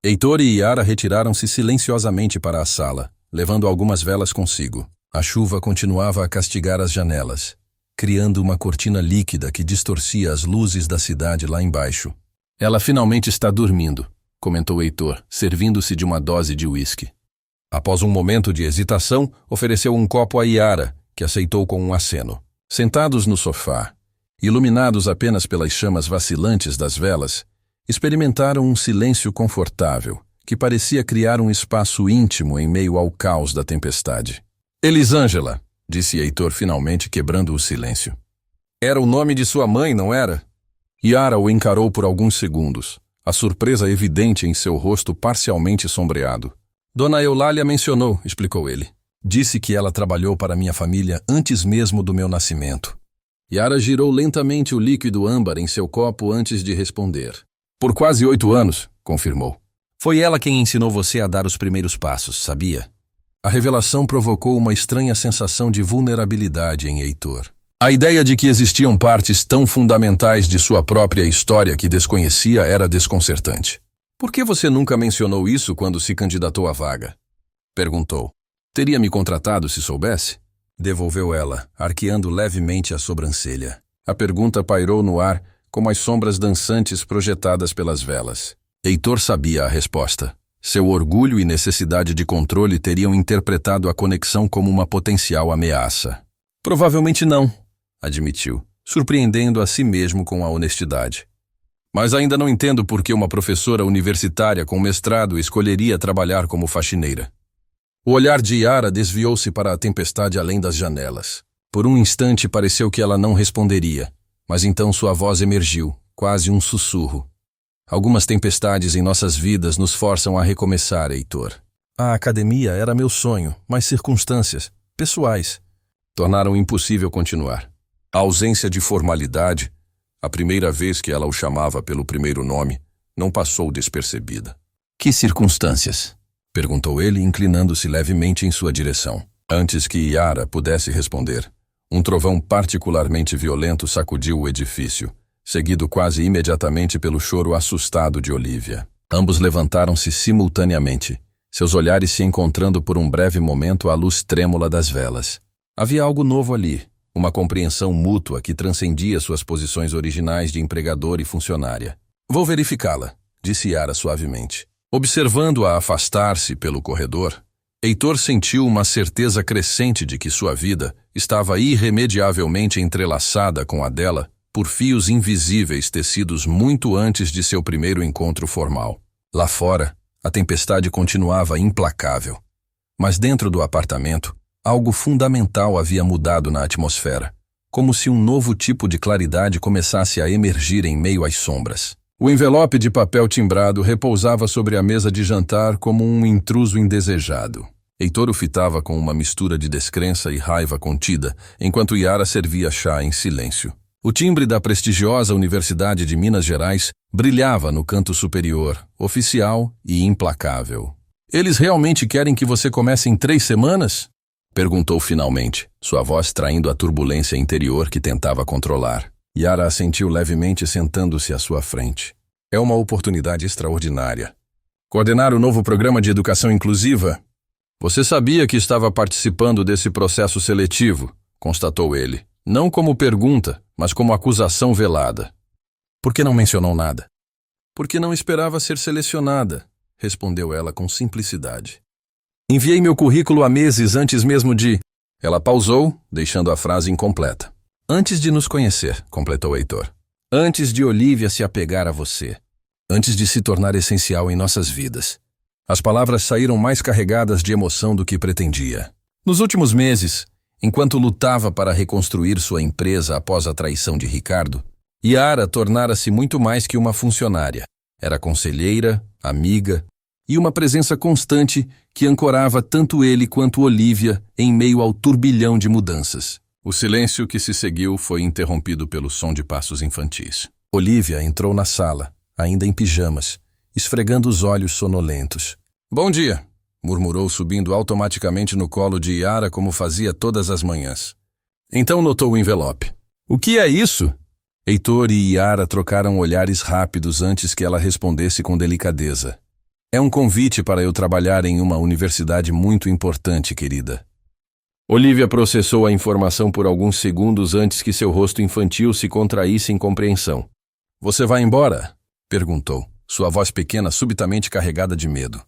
Heitor e Yara retiraram-se silenciosamente para a sala, levando algumas velas consigo. A chuva continuava a castigar as janelas, criando uma cortina líquida que distorcia as luzes da cidade lá embaixo. "Ela finalmente está dormindo", comentou Heitor, servindo-se de uma dose de uísque. Após um momento de hesitação, ofereceu um copo a Yara, que aceitou com um aceno. Sentados no sofá, iluminados apenas pelas chamas vacilantes das velas, experimentaram um silêncio confortável, que parecia criar um espaço íntimo em meio ao caos da tempestade. "Elisângela", disse Heitor finalmente, quebrando o silêncio. "Era o nome de sua mãe, não era?" Yara o encarou por alguns segundos, a surpresa evidente em seu rosto parcialmente sombreado. "Dona Eulália mencionou", explicou ele. "Disse que ela trabalhou para minha família antes mesmo do meu nascimento." Yara girou lentamente o líquido âmbar em seu copo antes de responder. "Por quase 8 anos", confirmou. "Foi ela quem ensinou você a dar os primeiros passos, sabia?" A revelação provocou uma estranha sensação de vulnerabilidade em Heitor. A ideia de que existiam partes tão fundamentais de sua própria história que desconhecia era desconcertante. "Por que você nunca mencionou isso quando se candidatou à vaga?" perguntou. "Teria me contratado se soubesse?" devolveu ela, arqueando levemente a sobrancelha. A pergunta pairou no ar, como as sombras dançantes projetadas pelas velas. Heitor sabia a resposta. Seu orgulho e necessidade de controle teriam interpretado a conexão como uma potencial ameaça. "Provavelmente não", admitiu, surpreendendo a si mesmo com a honestidade. "Mas ainda não entendo por que uma professora universitária com mestrado escolheria trabalhar como faxineira." O olhar de Yara desviou-se para a tempestade além das janelas. Por um instante pareceu que ela não responderia, mas então sua voz emergiu, quase um sussurro. "Algumas tempestades em nossas vidas nos forçam a recomeçar, Heitor. A academia era meu sonho, mas circunstâncias, pessoais, tornaram impossível continuar. A ausência de formalidade, a primeira vez que ela o chamava pelo primeiro nome, não passou despercebida." "Que circunstâncias?" perguntou ele, inclinando-se levemente em sua direção. Antes que Yara pudesse responder, um trovão particularmente violento sacudiu o edifício, seguido quase imediatamente pelo choro assustado de Olivia. Ambos levantaram-se simultaneamente, seus olhares se encontrando por um breve momento à luz trêmula das velas. Havia algo novo ali, uma compreensão mútua que transcendia suas posições originais de empregador e funcionária. "Vou verificá-la", disse Yara suavemente. Observando-a afastar-se pelo corredor, Heitor sentiu uma certeza crescente de que sua vida estava irremediavelmente entrelaçada com a dela por fios invisíveis tecidos muito antes de seu primeiro encontro formal. Lá fora, a tempestade continuava implacável. Mas dentro do apartamento, algo fundamental havia mudado na atmosfera, como se um novo tipo de claridade começasse a emergir em meio às sombras. O envelope de papel timbrado repousava sobre a mesa de jantar como um intruso indesejado. Heitor o fitava com uma mistura de descrença e raiva contida, enquanto Yara servia chá em silêncio. O timbre da prestigiosa Universidade de Minas Gerais brilhava no canto superior, oficial e implacável. "Eles realmente querem que você comece em 3 semanas?" perguntou finalmente, sua voz traindo a turbulência interior que tentava controlar. Yara assentiu levemente sentando-se à sua frente. "É uma oportunidade extraordinária. Coordenar o novo programa de educação inclusiva? Você sabia que estava participando desse processo seletivo", constatou ele. Não como pergunta, mas como acusação velada. "Por que não mencionou nada?" "Porque não esperava ser selecionada", respondeu ela com simplicidade. "Enviei meu currículo há meses antes mesmo de..." Ela pausou, deixando a frase incompleta. "Antes de nos conhecer", completou Heitor. "Antes de Olívia se apegar a você. Antes de se tornar essencial em nossas vidas." As palavras saíram mais carregadas de emoção do que pretendia. Nos últimos meses, enquanto lutava para reconstruir sua empresa após a traição de Ricardo, Yara tornara-se muito mais que uma funcionária. Era conselheira, amiga e uma presença constante que ancorava tanto ele quanto Olívia em meio ao turbilhão de mudanças. O silêncio que se seguiu foi interrompido pelo som de passos infantis. Olívia entrou na sala, ainda em pijamas, esfregando os olhos sonolentos. "Bom dia", murmurou subindo automaticamente no colo de Yara como fazia todas as manhãs. Então notou o envelope. "O que é isso?" Heitor e Yara trocaram olhares rápidos antes que ela respondesse com delicadeza. "É um convite para eu trabalhar em uma universidade muito importante, querida." Olívia processou a informação por alguns segundos antes que seu rosto infantil se contraísse em compreensão. "Você vai embora?" perguntou, sua voz pequena subitamente carregada de medo.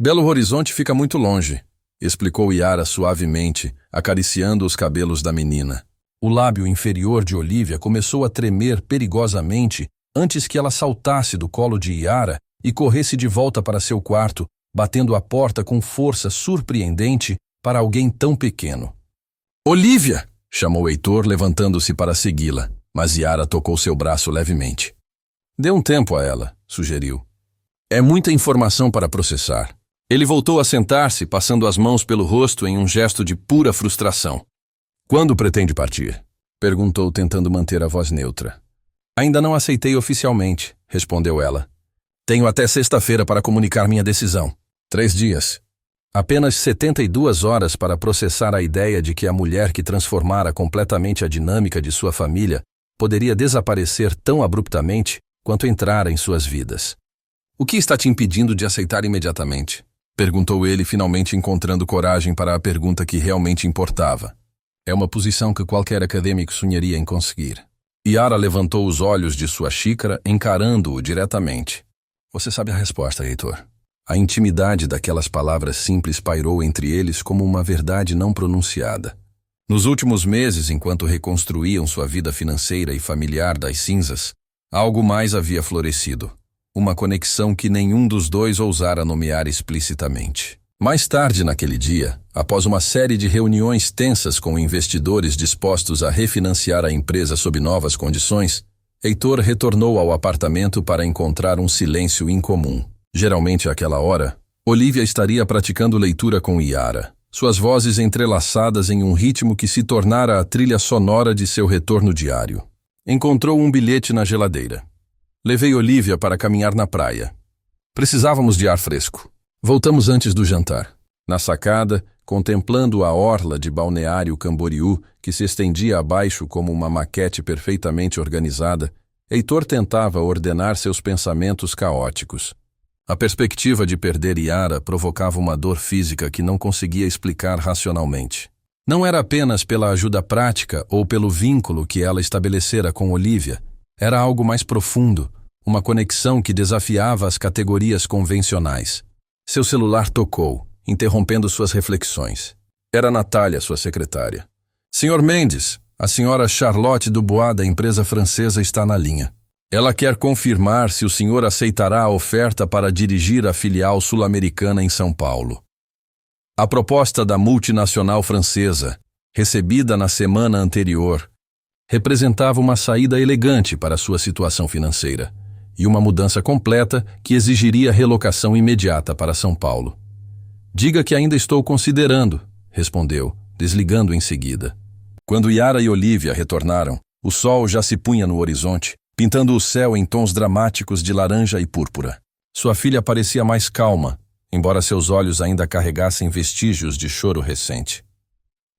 "Belo Horizonte fica muito longe", explicou Yara suavemente, acariciando os cabelos da menina. O lábio inferior de Olívia começou a tremer perigosamente antes que ela saltasse do colo de Yara e corresse de volta para seu quarto, batendo a porta com força surpreendente para alguém tão pequeno. "Olívia!" chamou Heitor, levantando-se para segui-la, mas Yara tocou seu braço levemente. "Dê um tempo a ela", sugeriu. "É muita informação para processar." Ele voltou a sentar-se, passando as mãos pelo rosto em um gesto de pura frustração. "Quando pretende partir?" perguntou, tentando manter a voz neutra. "Ainda não aceitei oficialmente", respondeu ela. "Tenho até sexta-feira para comunicar minha decisão." 3 dias. Apenas 72 horas para processar a ideia de que a mulher que transformara completamente a dinâmica de sua família poderia desaparecer tão abruptamente quanto entrara em suas vidas. "O que está te impedindo de aceitar imediatamente?" perguntou ele, finalmente encontrando coragem para a pergunta que realmente importava. É uma posição que qualquer acadêmico sonharia em conseguir. Yara levantou os olhos de sua xícara, encarando-o diretamente. "Você sabe a resposta, Heitor." A intimidade daquelas palavras simples pairou entre eles como uma verdade não pronunciada. Nos últimos meses, enquanto reconstruíam sua vida financeira e familiar das cinzas, algo mais havia florescido. Uma conexão que nenhum dos dois ousara nomear explicitamente. Mais tarde naquele dia, após uma série de reuniões tensas com investidores dispostos a refinanciar a empresa sob novas condições, Heitor retornou ao apartamento para encontrar um silêncio incomum. Geralmente àquela hora, Olívia estaria praticando leitura com Yara, suas vozes entrelaçadas em um ritmo que se tornara a trilha sonora de seu retorno diário. Encontrou um bilhete na geladeira. "Levei Olívia para caminhar na praia. Precisávamos de ar fresco. Voltamos antes do jantar." Na sacada, contemplando a orla de Balneário Camboriú, que se estendia abaixo como uma maquete perfeitamente organizada, Heitor tentava ordenar seus pensamentos caóticos. A perspectiva de perder Yara provocava uma dor física que não conseguia explicar racionalmente. Não era apenas pela ajuda prática ou pelo vínculo que ela estabelecera com Olívia. Era algo mais profundo, uma conexão que desafiava as categorias convencionais. Seu celular tocou, interrompendo suas reflexões. Era Natália, sua secretária. Senhor Mendes, a senhora Charlotte Dubois da empresa francesa está na linha. Ela quer confirmar se o senhor aceitará a oferta para dirigir a filial sul-americana em São Paulo. A proposta da multinacional francesa, recebida na semana anterior, representava uma saída elegante para sua situação financeira e uma mudança completa que exigiria relocação imediata para São Paulo. Diga que ainda estou considerando, respondeu, desligando em seguida. Quando Yara e Olivia retornaram, o sol já se punha no horizonte, pintando o céu em tons dramáticos de laranja e púrpura. Sua filha parecia mais calma, embora seus olhos ainda carregassem vestígios de choro recente.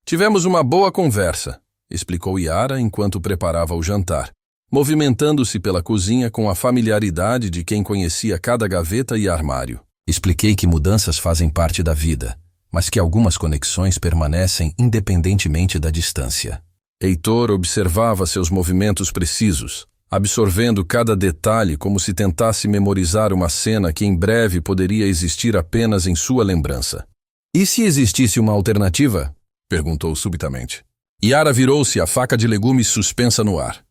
Tivemos uma boa conversa, explicou Yara enquanto preparava o jantar, movimentando-se pela cozinha com a familiaridade de quem conhecia cada gaveta e armário. Expliquei que mudanças fazem parte da vida, mas que algumas conexões permanecem independentemente da distância. Heitor observava seus movimentos precisos, absorvendo cada detalhe como se tentasse memorizar uma cena que em breve poderia existir apenas em sua lembrança. E se existisse uma alternativa? Perguntou subitamente. Yara virou-se, a faca de legumes suspensa no ar.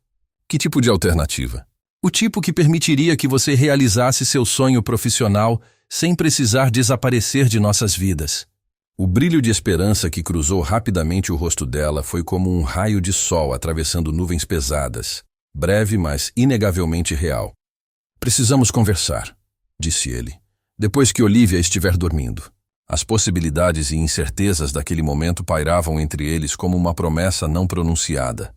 Que tipo de alternativa? O tipo que permitiria que você realizasse seu sonho profissional sem precisar desaparecer de nossas vidas. O brilho de esperança que cruzou rapidamente o rosto dela foi como um raio de sol atravessando nuvens pesadas, breve, mas inegavelmente real. Precisamos conversar, disse ele, depois que Olivia estiver dormindo. As possibilidades e incertezas daquele momento pairavam entre eles como uma promessa não pronunciada.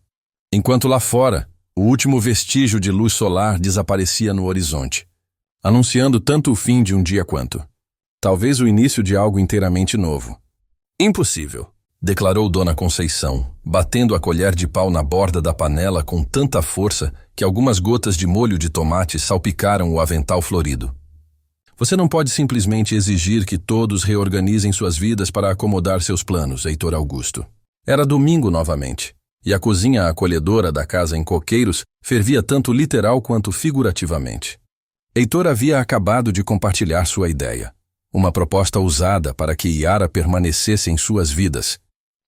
Enquanto lá fora, o último vestígio de luz solar desaparecia no horizonte, anunciando tanto o fim de um dia quanto, talvez o início de algo inteiramente novo. Impossível, declarou Dona Conceição, batendo a colher de pau na borda da panela com tanta força que algumas gotas de molho de tomate salpicaram o avental florido. Você não pode simplesmente exigir que todos reorganizem suas vidas para acomodar seus planos, Heitor Augusto. Era domingo novamente, e a cozinha acolhedora da casa em Coqueiros fervia tanto literal quanto figurativamente. Heitor havia acabado de compartilhar sua ideia, uma proposta ousada para que Yara permanecesse em suas vidas,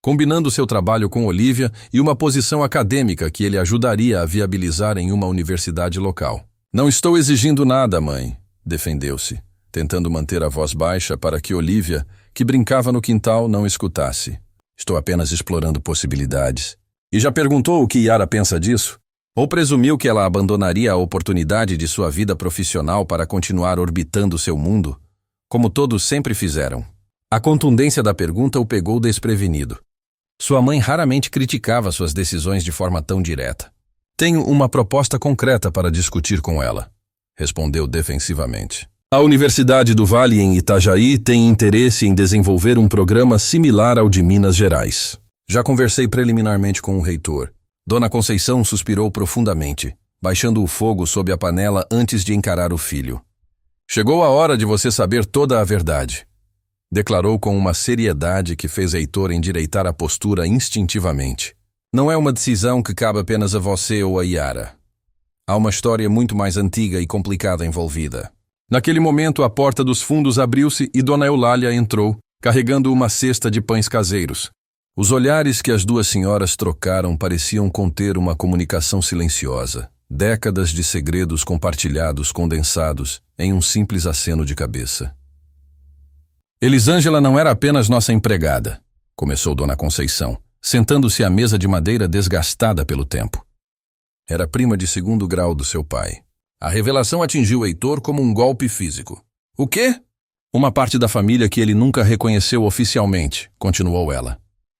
combinando seu trabalho com Olivia e uma posição acadêmica que ele ajudaria a viabilizar em uma universidade local. Não estou exigindo nada, mãe, defendeu-se, tentando manter a voz baixa para que Olivia, que brincava no quintal, não escutasse. Estou apenas explorando possibilidades. E já perguntou o que Yara pensa disso? Ou presumiu que ela abandonaria a oportunidade de sua vida profissional para continuar orbitando seu mundo, como todos sempre fizeram? A contundência da pergunta o pegou desprevenido. Sua mãe raramente criticava suas decisões de forma tão direta. Tenho uma proposta concreta para discutir com ela, respondeu defensivamente. A Universidade do Vale em Itajaí tem interesse em desenvolver um programa similar ao de Minas Gerais. Já conversei preliminarmente com o reitor. Dona Conceição suspirou profundamente, baixando o fogo sob a panela antes de encarar o filho. Chegou a hora de você saber toda a verdade, declarou com uma seriedade que fez Heitor endireitar a postura instintivamente. Não é uma decisão que cabe apenas a você ou a Yara. Há uma história muito mais antiga e complicada envolvida. Naquele momento, a porta dos fundos abriu-se e Dona Eulália entrou, carregando uma cesta de pães caseiros. Os olhares que as duas senhoras trocaram pareciam conter uma comunicação silenciosa, décadas de segredos compartilhados condensados em um simples aceno de cabeça. Elisângela não era apenas nossa empregada, começou Dona Conceição, sentando-se à mesa de madeira desgastada pelo tempo. Era prima de segundo grau do seu pai. A revelação atingiu Heitor como um golpe físico. O quê? Uma parte da família que ele nunca reconheceu oficialmente, continuou ela.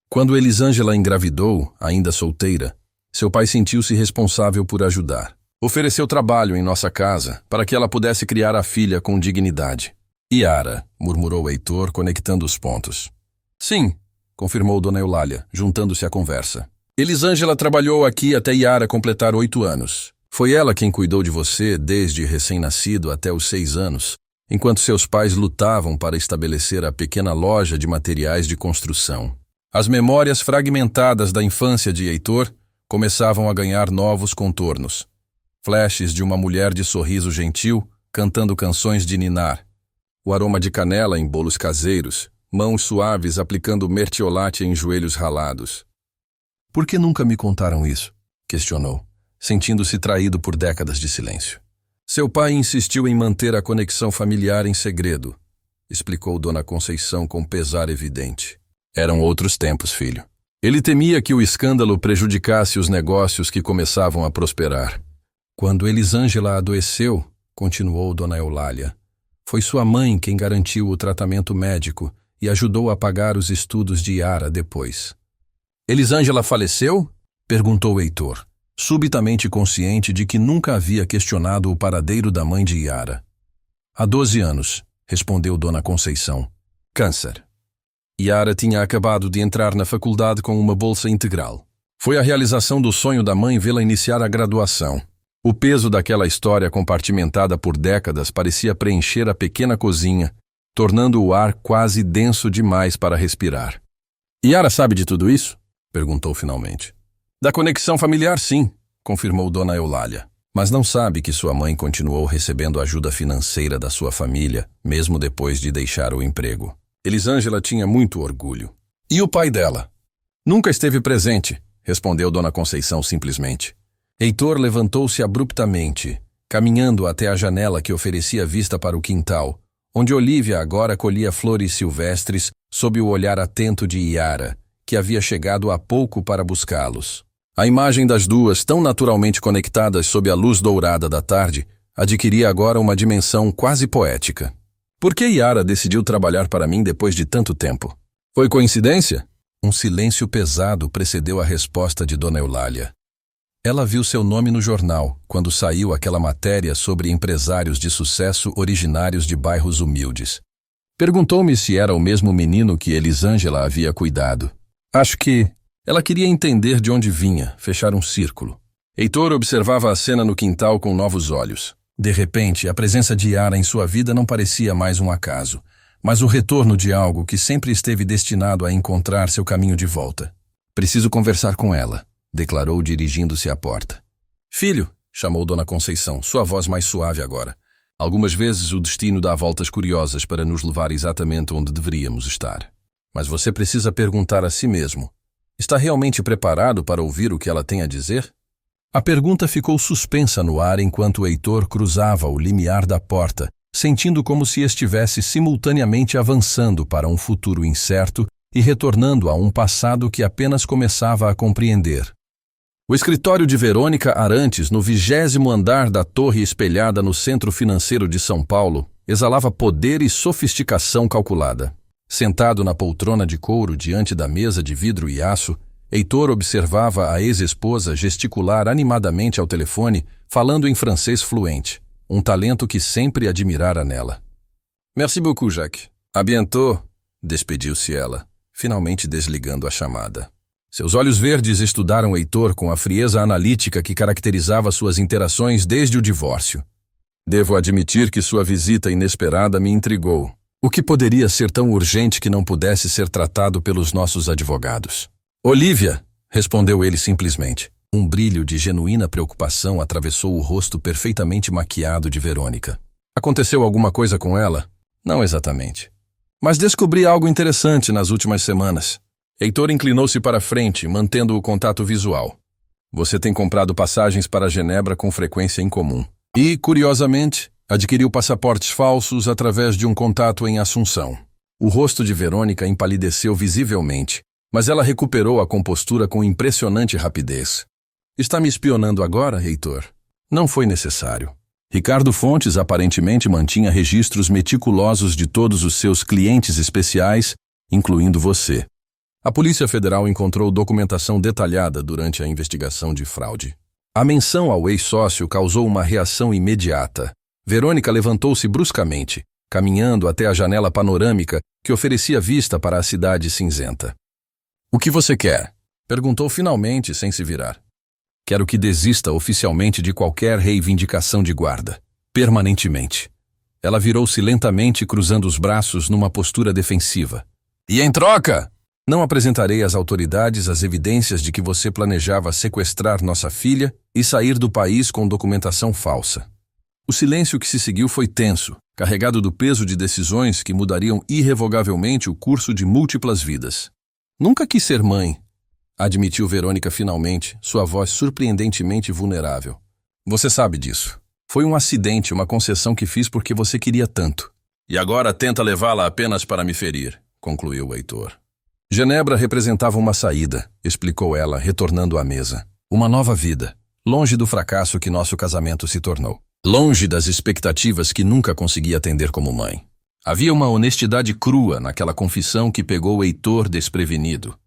Quando Elisângela engravidou, ainda solteira, seu pai sentiu-se responsável por ajudar. Ofereceu trabalho em nossa casa para que ela pudesse criar a filha com dignidade. Yara, murmurou Heitor, conectando os pontos. Sim, confirmou Dona Eulália, juntando-se à conversa. Elisângela trabalhou aqui até Yara completar 8 anos. Foi ela quem cuidou de você desde recém-nascido até os 6 anos, enquanto seus pais lutavam para estabelecer a pequena loja de materiais de construção. As memórias fragmentadas da infância de Heitor começavam a ganhar novos contornos. Flashes de uma mulher de sorriso gentil cantando canções de ninar, o aroma de canela em bolos caseiros, mãos suaves aplicando mertiolate em joelhos ralados. Por que nunca me contaram isso? Questionou, sentindo-se traído por décadas de silêncio. Seu pai insistiu em manter a conexão familiar em segredo, explicou Dona Conceição com pesar evidente. Eram outros tempos, filho. Ele temia que o escândalo prejudicasse os negócios que começavam a prosperar. Quando Elisângela adoeceu, continuou Dona Eulália, foi sua mãe quem garantiu o tratamento médico e ajudou a pagar os estudos de Yara depois. Elisângela faleceu? Perguntou Heitor, subitamente consciente de que nunca havia questionado o paradeiro da mãe de Yara. Há 12 anos, respondeu Dona Conceição. Câncer. Yara tinha acabado de entrar na faculdade com uma bolsa integral. Foi a realização do sonho da mãe vê-la iniciar a graduação. O peso daquela história compartimentada por décadas parecia preencher a pequena cozinha, tornando o ar quase denso demais para respirar. Yara sabe de tudo isso? Perguntou finalmente. Da conexão familiar, sim, confirmou Dona Eulália. Mas não sabe que sua mãe continuou recebendo ajuda financeira da sua família, mesmo depois de deixar o emprego. Elisângela tinha muito orgulho. E o pai dela? Nunca esteve presente, respondeu Dona Conceição simplesmente. Heitor levantou-se abruptamente, caminhando até a janela que oferecia vista para o quintal, onde Olívia agora colhia flores silvestres sob o olhar atento de Yara, que havia chegado há pouco para buscá-los. A imagem das duas, tão naturalmente conectadas sob a luz dourada da tarde, adquiria agora uma dimensão quase poética. Por que Yara decidiu trabalhar para mim depois de tanto tempo? Foi coincidência? Um silêncio pesado precedeu a resposta de Dona Eulália. Ela viu seu nome no jornal, quando saiu aquela matéria sobre empresários de sucesso originários de bairros humildes. Perguntou-me se era o mesmo menino que Elisângela havia cuidado. Acho que ela queria entender de onde vinha, fechar um círculo. Heitor observava a cena no quintal com novos olhos. De repente, a presença de Yara em sua vida não parecia mais um acaso, mas o retorno de algo que sempre esteve destinado a encontrar seu caminho de volta. Preciso conversar com ela, declarou dirigindo-se à porta. Filho, chamou Dona Conceição, sua voz mais suave agora. Algumas vezes o destino dá voltas curiosas para nos levar exatamente onde deveríamos estar. Mas você precisa perguntar a si mesmo. Está realmente preparado para ouvir o que ela tem a dizer? A pergunta ficou suspensa no ar enquanto Heitor cruzava o limiar da porta, sentindo como se estivesse simultaneamente avançando para um futuro incerto e retornando a um passado que apenas começava a compreender. O escritório de Verônica Arantes, no 20º andar da torre espelhada no centro financeiro de São Paulo, exalava poder e sofisticação calculada. Sentado na poltrona de couro diante da mesa de vidro e aço, Heitor observava a ex-esposa gesticular animadamente ao telefone, falando em francês fluente, um talento que sempre admirara nela. Merci beaucoup, Jacques. À bientôt, despediu-se ela, finalmente desligando a chamada. Seus olhos verdes estudaram Heitor com a frieza analítica que caracterizava suas interações desde o divórcio. Devo admitir que sua visita inesperada me intrigou. O que poderia ser tão urgente que não pudesse ser tratado pelos nossos advogados? Olívia, respondeu ele simplesmente. Um brilho de genuína preocupação atravessou o rosto perfeitamente maquiado de Verônica. Aconteceu alguma coisa com ela? Não exatamente. Mas descobri algo interessante nas últimas semanas. Heitor inclinou-se para frente, mantendo o contato visual. Você tem comprado passagens para Genebra com frequência incomum. E, curiosamente, adquiriu passaportes falsos através de um contato em Assunção. O rosto de Verônica empalideceu visivelmente, mas ela recuperou a compostura com impressionante rapidez. Está me espionando agora, Heitor? Não foi necessário. Ricardo Fontes aparentemente mantinha registros meticulosos de todos os seus clientes especiais, incluindo você. A Polícia Federal encontrou documentação detalhada durante a investigação de fraude. A menção ao ex-sócio causou uma reação imediata. Verônica levantou-se bruscamente, caminhando até a janela panorâmica que oferecia vista para a cidade cinzenta. O que você quer? Perguntou finalmente, sem se virar. Quero que desista oficialmente de qualquer reivindicação de guarda. Permanentemente. Ela virou-se lentamente, cruzando os braços numa postura defensiva. E em troca? Não apresentarei às autoridades as evidências de que você planejava sequestrar nossa filha e sair do país com documentação falsa. O silêncio que se seguiu foi tenso, carregado do peso de decisões que mudariam irrevogavelmente o curso de múltiplas vidas. Nunca quis ser mãe, admitiu Verônica finalmente, sua voz surpreendentemente vulnerável. Você sabe disso. Foi um acidente, uma concessão que fiz porque você queria tanto. E agora tenta levá-la apenas para me ferir, concluiu Heitor. Genebra representava uma saída, explicou ela, retornando à mesa. Uma nova vida, longe do fracasso que nosso casamento se tornou. Longe das expectativas que nunca consegui atender como mãe. Havia uma honestidade crua naquela confissão que pegou Heitor desprevenido.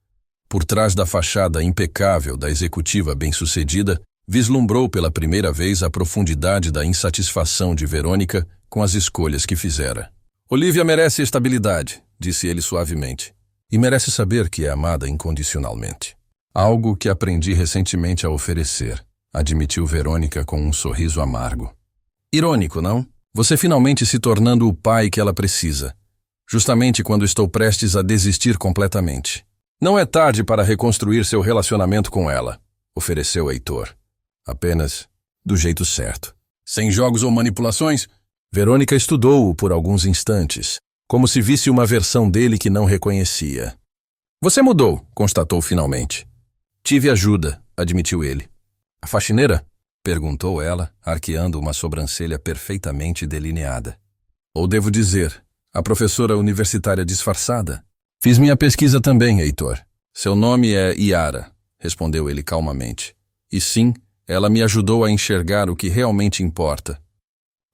Por trás da fachada impecável da executiva bem-sucedida, vislumbrou pela primeira vez a profundidade da insatisfação de Verônica com as escolhas que fizera. Olívia merece estabilidade, disse ele suavemente, e merece saber que é amada incondicionalmente. Algo que aprendi recentemente a oferecer, admitiu Verônica com um sorriso amargo. Irônico, não? Você finalmente se tornando o pai que ela precisa, justamente quando estou prestes a desistir completamente. Não é tarde para reconstruir seu relacionamento com ela, ofereceu Heitor. Apenas do jeito certo. Sem jogos ou manipulações? Verônica estudou-o por alguns instantes, como se visse uma versão dele que não reconhecia. Você mudou, constatou finalmente. Tive ajuda, admitiu ele. A faxineira? Perguntou ela, arqueando uma sobrancelha perfeitamente delineada. Ou devo dizer, a professora universitária disfarçada? Fiz minha pesquisa também, Heitor. Seu nome é Yara, respondeu ele calmamente. E sim, ela me ajudou a enxergar o que realmente importa.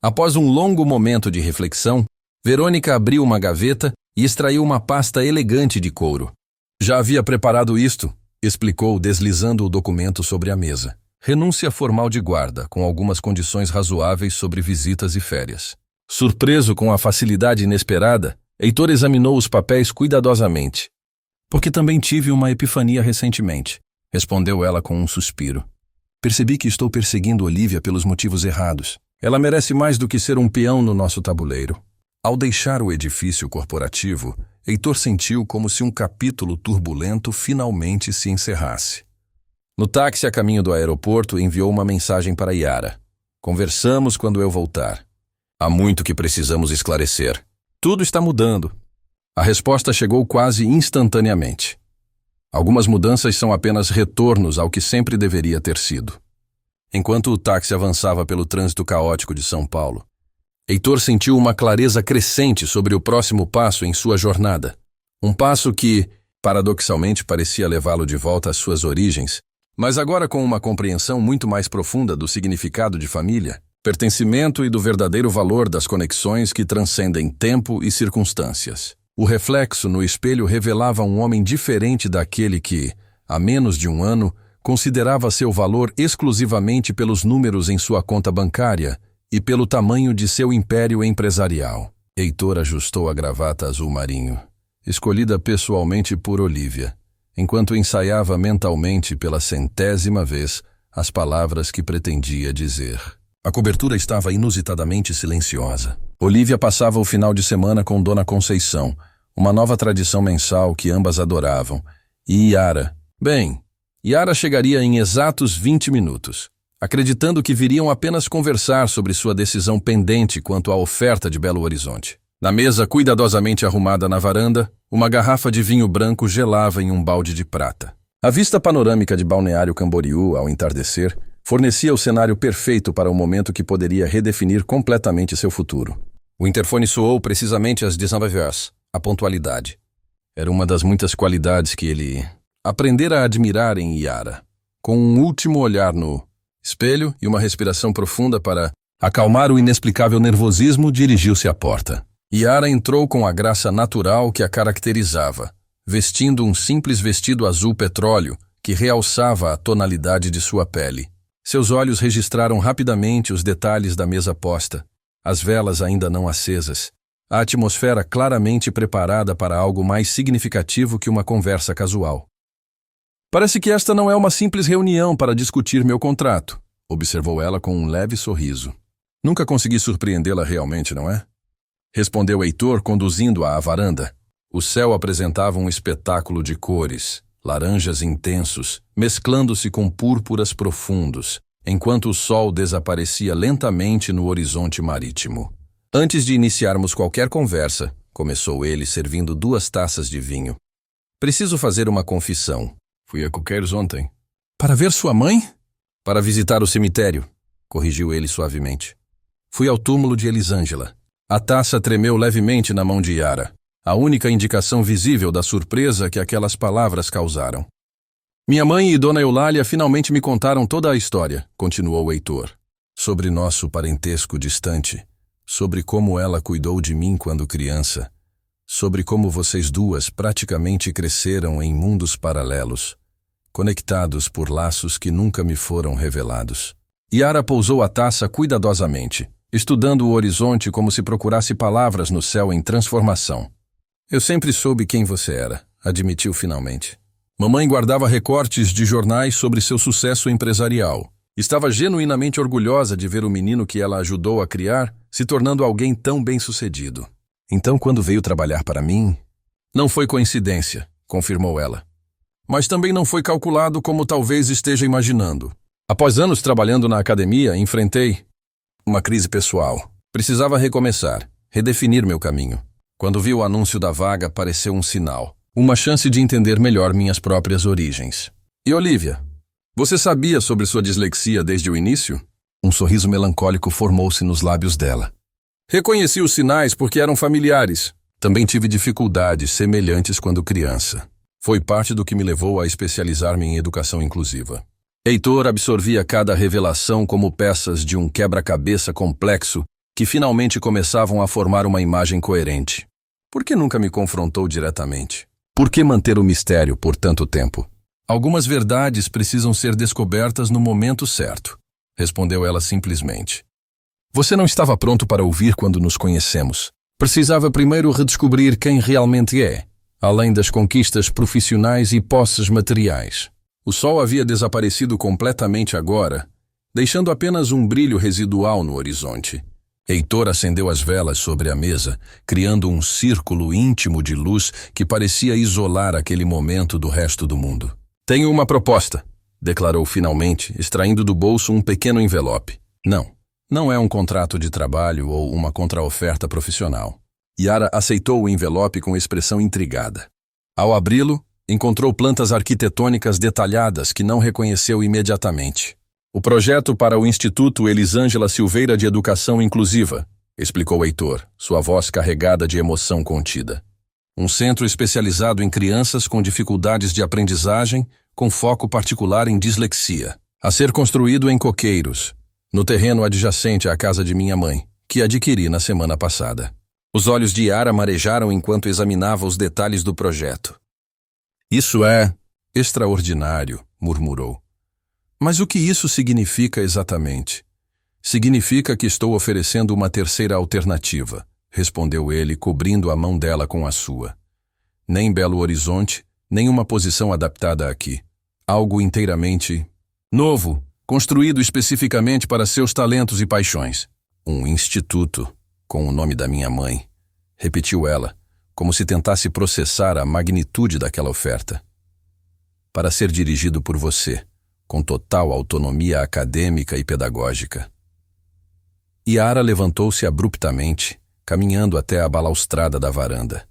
Após um longo momento de reflexão, Verônica abriu uma gaveta e extraiu uma pasta elegante de couro. Já havia preparado isto, explicou, deslizando o documento sobre a mesa. Renúncia formal de guarda, com algumas condições razoáveis sobre visitas e férias. Surpreso com a facilidade inesperada, Heitor examinou os papéis cuidadosamente. Porque também tive uma epifania recentemente, respondeu ela com um suspiro. Percebi que estou perseguindo Olívia pelos motivos errados. Ela merece mais do que ser um peão no nosso tabuleiro. Ao deixar o edifício corporativo, Heitor sentiu como se um capítulo turbulento finalmente se encerrasse. No táxi a caminho do aeroporto, enviou uma mensagem para Yara. Conversamos quando eu voltar. Há muito que precisamos esclarecer. Tudo está mudando. A resposta chegou quase instantaneamente. Algumas mudanças são apenas retornos ao que sempre deveria ter sido. Enquanto o táxi avançava pelo trânsito caótico de São Paulo, Heitor sentiu uma clareza crescente sobre o próximo passo em sua jornada. Um passo que, paradoxalmente, parecia levá-lo de volta às suas origens, mas agora com uma compreensão muito mais profunda do significado de família, pertencimento e do verdadeiro valor das conexões que transcendem tempo e circunstâncias. O reflexo no espelho revelava um homem diferente daquele que, há menos de um ano, considerava seu valor exclusivamente pelos números em sua conta bancária e pelo tamanho de seu império empresarial. Heitor ajustou a gravata azul marinho, escolhida pessoalmente por Olívia, enquanto ensaiava mentalmente pela 100ª vez as palavras que pretendia dizer. A cobertura estava inusitadamente silenciosa. Olívia passava o final de semana com Dona Conceição, uma nova tradição mensal que ambas adoravam, e Yara. Yara chegaria em exatos 20 minutos, acreditando que viriam apenas conversar sobre sua decisão pendente quanto à oferta de Belo Horizonte. Na mesa cuidadosamente arrumada na varanda, uma garrafa de vinho branco gelava em um balde de prata. A vista panorâmica de Balneário Camboriú, ao entardecer, fornecia o cenário perfeito para o momento que poderia redefinir completamente seu futuro. O interfone soou precisamente às 19h, a pontualidade. Era uma das muitas qualidades que ele aprendera a admirar em Yara. Com um último olhar no espelho e uma respiração profunda para acalmar o inexplicável nervosismo, dirigiu-se à porta. Yara entrou com a graça natural que a caracterizava, vestindo um simples vestido azul petróleo que realçava a tonalidade de sua pele. Seus olhos registraram rapidamente os detalhes da mesa posta, as velas ainda não acesas, a atmosfera claramente preparada para algo mais significativo que uma conversa casual. Parece que esta não é uma simples reunião para discutir meu contrato, observou ela com um leve sorriso. Nunca consegui surpreendê-la realmente, não é? Respondeu Heitor, conduzindo-a à varanda. O céu apresentava um espetáculo de cores, laranjas intensos, mesclando-se com púrpuras profundos, enquanto o sol desaparecia lentamente no horizonte marítimo. Antes de iniciarmos qualquer conversa, começou ele servindo 2 taças de vinho. Preciso fazer uma confissão. Fui a Coqueiros ontem. Para ver sua mãe? Para visitar o cemitério, corrigiu ele suavemente. Fui ao túmulo de Elisângela. A taça tremeu levemente na mão de Yara, a única indicação visível da surpresa que aquelas palavras causaram. Minha mãe e Dona Eulália finalmente me contaram toda a história, continuou Heitor, sobre nosso parentesco distante, sobre como ela cuidou de mim quando criança, sobre como vocês duas praticamente cresceram em mundos paralelos, conectados por laços que nunca me foram revelados. Yara pousou a taça cuidadosamente, estudando o horizonte como se procurasse palavras no céu em transformação. Eu sempre soube quem você era, admitiu finalmente. Mamãe guardava recortes de jornais sobre seu sucesso empresarial. Estava genuinamente orgulhosa de ver o menino que ela ajudou a criar se tornando alguém tão bem-sucedido. Então, quando veio trabalhar para mim... Não foi coincidência, confirmou ela. Mas também não foi calculado como talvez esteja imaginando. Após anos trabalhando na academia, enfrentei uma crise pessoal. Precisava recomeçar, redefinir meu caminho. Quando vi o anúncio da vaga, pareceu um sinal. Uma chance de entender melhor minhas próprias origens. E Olivia, você sabia sobre sua dislexia desde o início? Um sorriso melancólico formou-se nos lábios dela. Reconheci os sinais porque eram familiares. Também tive dificuldades semelhantes quando criança. Foi parte do que me levou a especializar-me em educação inclusiva. Heitor absorvia cada revelação como peças de um quebra-cabeça complexo que finalmente começavam a formar uma imagem coerente. Por que nunca me confrontou diretamente? Por que manter o mistério por tanto tempo? Algumas verdades precisam ser descobertas no momento certo, respondeu ela simplesmente. Você não estava pronto para ouvir quando nos conhecemos. Precisava primeiro redescobrir quem realmente é, além das conquistas profissionais e posses materiais. O sol havia desaparecido completamente agora, deixando apenas um brilho residual no horizonte. Heitor acendeu as velas sobre a mesa, criando um círculo íntimo de luz que parecia isolar aquele momento do resto do mundo. Tenho uma proposta, declarou finalmente, extraindo do bolso um pequeno envelope. Não é um contrato de trabalho ou uma contraoferta profissional. Yara aceitou o envelope com expressão intrigada. Ao abri-lo, encontrou plantas arquitetônicas detalhadas que não reconheceu imediatamente. O projeto para o Instituto Elisângela Silveira de Educação Inclusiva, explicou Heitor, sua voz carregada de emoção contida. Um centro especializado em crianças com dificuldades de aprendizagem, com foco particular em dislexia, a ser construído em Coqueiros, no terreno adjacente à casa de minha mãe, que adquiri na semana passada. Os olhos de Yara marejaram enquanto examinava os detalhes do projeto. Isso é extraordinário, murmurou. Mas o que isso significa exatamente? Significa que estou oferecendo uma terceira alternativa, respondeu ele, cobrindo a mão dela com a sua. Nem Belo Horizonte, nem uma posição adaptada aqui. Algo inteiramente novo, construído especificamente para seus talentos e paixões. Um instituto, com o nome da minha mãe, repetiu ela, como se tentasse processar a magnitude daquela oferta. Para ser dirigido por você, com total autonomia acadêmica e pedagógica. Yara levantou-se abruptamente, caminhando até a balaustrada da varanda.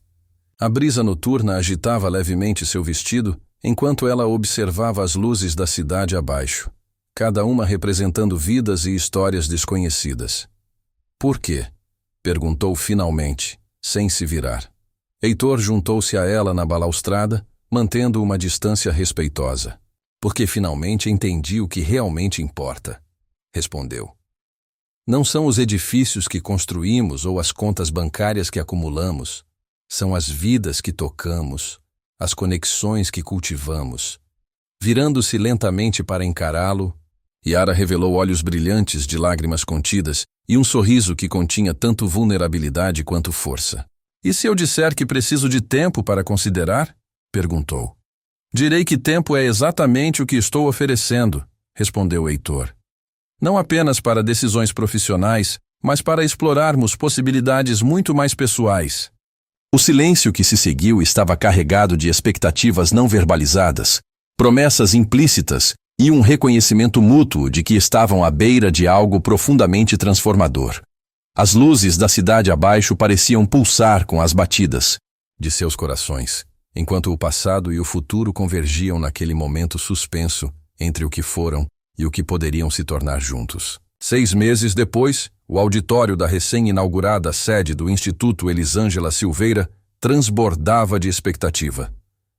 A brisa noturna agitava levemente seu vestido, enquanto ela observava as luzes da cidade abaixo, cada uma representando vidas e histórias desconhecidas. Por quê? Perguntou finalmente, sem se virar. Heitor juntou-se a ela na balaustrada, mantendo uma distância respeitosa. Porque finalmente entendi o que realmente importa, respondeu. Não são os edifícios que construímos ou as contas bancárias que acumulamos, são as vidas que tocamos, as conexões que cultivamos. Virando-se lentamente para encará-lo, Yara revelou olhos brilhantes de lágrimas contidas e um sorriso que continha tanto vulnerabilidade quanto força. E se eu disser que preciso de tempo para considerar? Perguntou. Direi que tempo é exatamente o que estou oferecendo, respondeu Heitor. Não apenas para decisões profissionais, mas para explorarmos possibilidades muito mais pessoais. O silêncio que se seguiu estava carregado de expectativas não verbalizadas, promessas implícitas e um reconhecimento mútuo de que estavam à beira de algo profundamente transformador. As luzes da cidade abaixo pareciam pulsar com as batidas de seus corações, enquanto o passado e o futuro convergiam naquele momento suspenso entre o que foram e o que poderiam se tornar juntos. 6 meses depois, o auditório da recém-inaugurada sede do Instituto Elisângela Silveira transbordava de expectativa.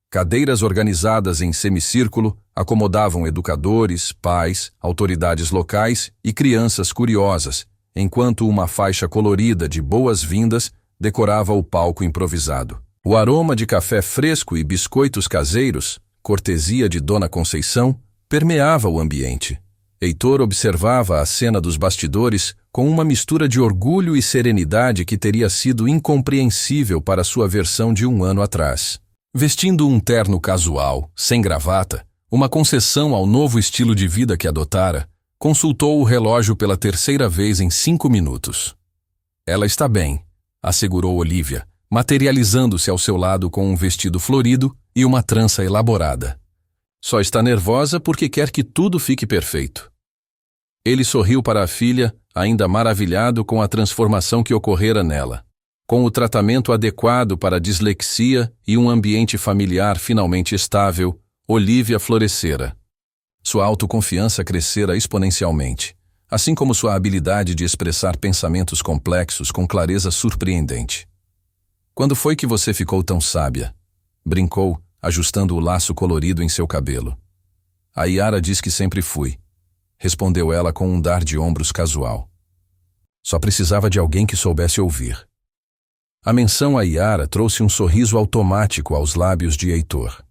Cadeiras organizadas em semicírculo acomodavam educadores, pais, autoridades locais e crianças curiosas, enquanto uma faixa colorida de boas-vindas decorava o palco improvisado. O aroma de café fresco e biscoitos caseiros, cortesia de Dona Conceição, permeava o ambiente. Heitor observava a cena dos bastidores com uma mistura de orgulho e serenidade que teria sido incompreensível para sua versão de 1 ano atrás. Vestindo um terno casual, sem gravata, uma concessão ao novo estilo de vida que adotara, consultou o relógio pela 3ª vez em 5 minutos. Ela está bem, assegurou Olívia, materializando-se ao seu lado com um vestido florido e uma trança elaborada. Só está nervosa porque quer que tudo fique perfeito. Ele sorriu para a filha, ainda maravilhado com a transformação que ocorrera nela. Com o tratamento adequado para a dislexia e um ambiente familiar finalmente estável, Olívia florescera. Sua autoconfiança crescera exponencialmente, assim como sua habilidade de expressar pensamentos complexos com clareza surpreendente. Quando foi que você ficou tão sábia? Brincou, ajustando o laço colorido em seu cabelo. A Yara diz que sempre fui, respondeu ela com um dar de ombros casual. Só precisava de alguém que soubesse ouvir. A menção a Yara trouxe um sorriso automático aos lábios de Heitor.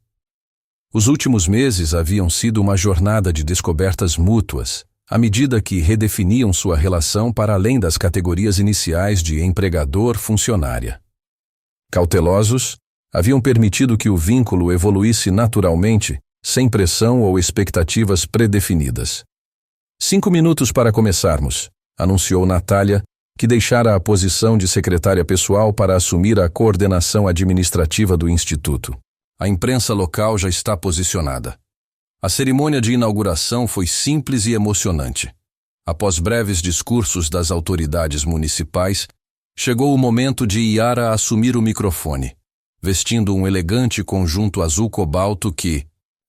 Os últimos meses haviam sido uma jornada de descobertas mútuas, à medida que redefiniam sua relação para além das categorias iniciais de empregador-funcionária. Cautelosos, haviam permitido que o vínculo evoluísse naturalmente, sem pressão ou expectativas predefinidas. 5 minutos para começarmos, anunciou Natália, que deixara a posição de secretária pessoal para assumir a coordenação administrativa do Instituto. A imprensa local já está posicionada. A cerimônia de inauguração foi simples e emocionante. Após breves discursos das autoridades municipais, chegou o momento de Yara assumir o microfone, vestindo um elegante conjunto azul cobalto que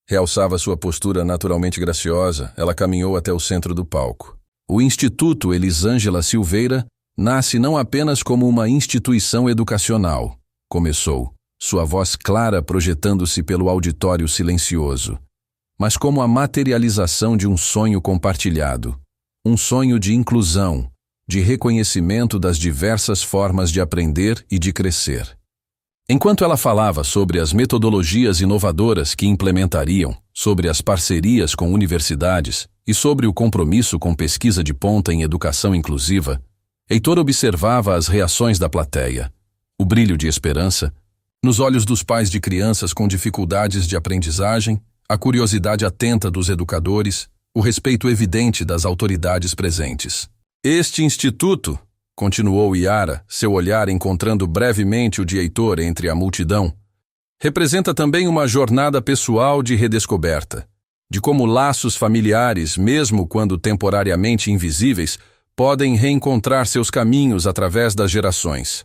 realçava sua postura naturalmente graciosa. Ela caminhou até o centro do palco. O Instituto Elisângela Silveira nasce não apenas como uma instituição educacional, começou, sua voz clara projetando-se pelo auditório silencioso, mas como a materialização de um sonho compartilhado, um sonho de inclusão, de reconhecimento das diversas formas de aprender e de crescer. Enquanto ela falava sobre as metodologias inovadoras que implementariam, sobre as parcerias com universidades e sobre o compromisso com pesquisa de ponta em educação inclusiva, Heitor observava as reações da plateia, o brilho de esperança, nos olhos dos pais de crianças com dificuldades de aprendizagem, a curiosidade atenta dos educadores, o respeito evidente das autoridades presentes. Este instituto, continuou Yara, seu olhar encontrando brevemente o de Heitor entre a multidão, representa também uma jornada pessoal de redescoberta, de como laços familiares, mesmo quando temporariamente invisíveis, podem reencontrar seus caminhos através das gerações.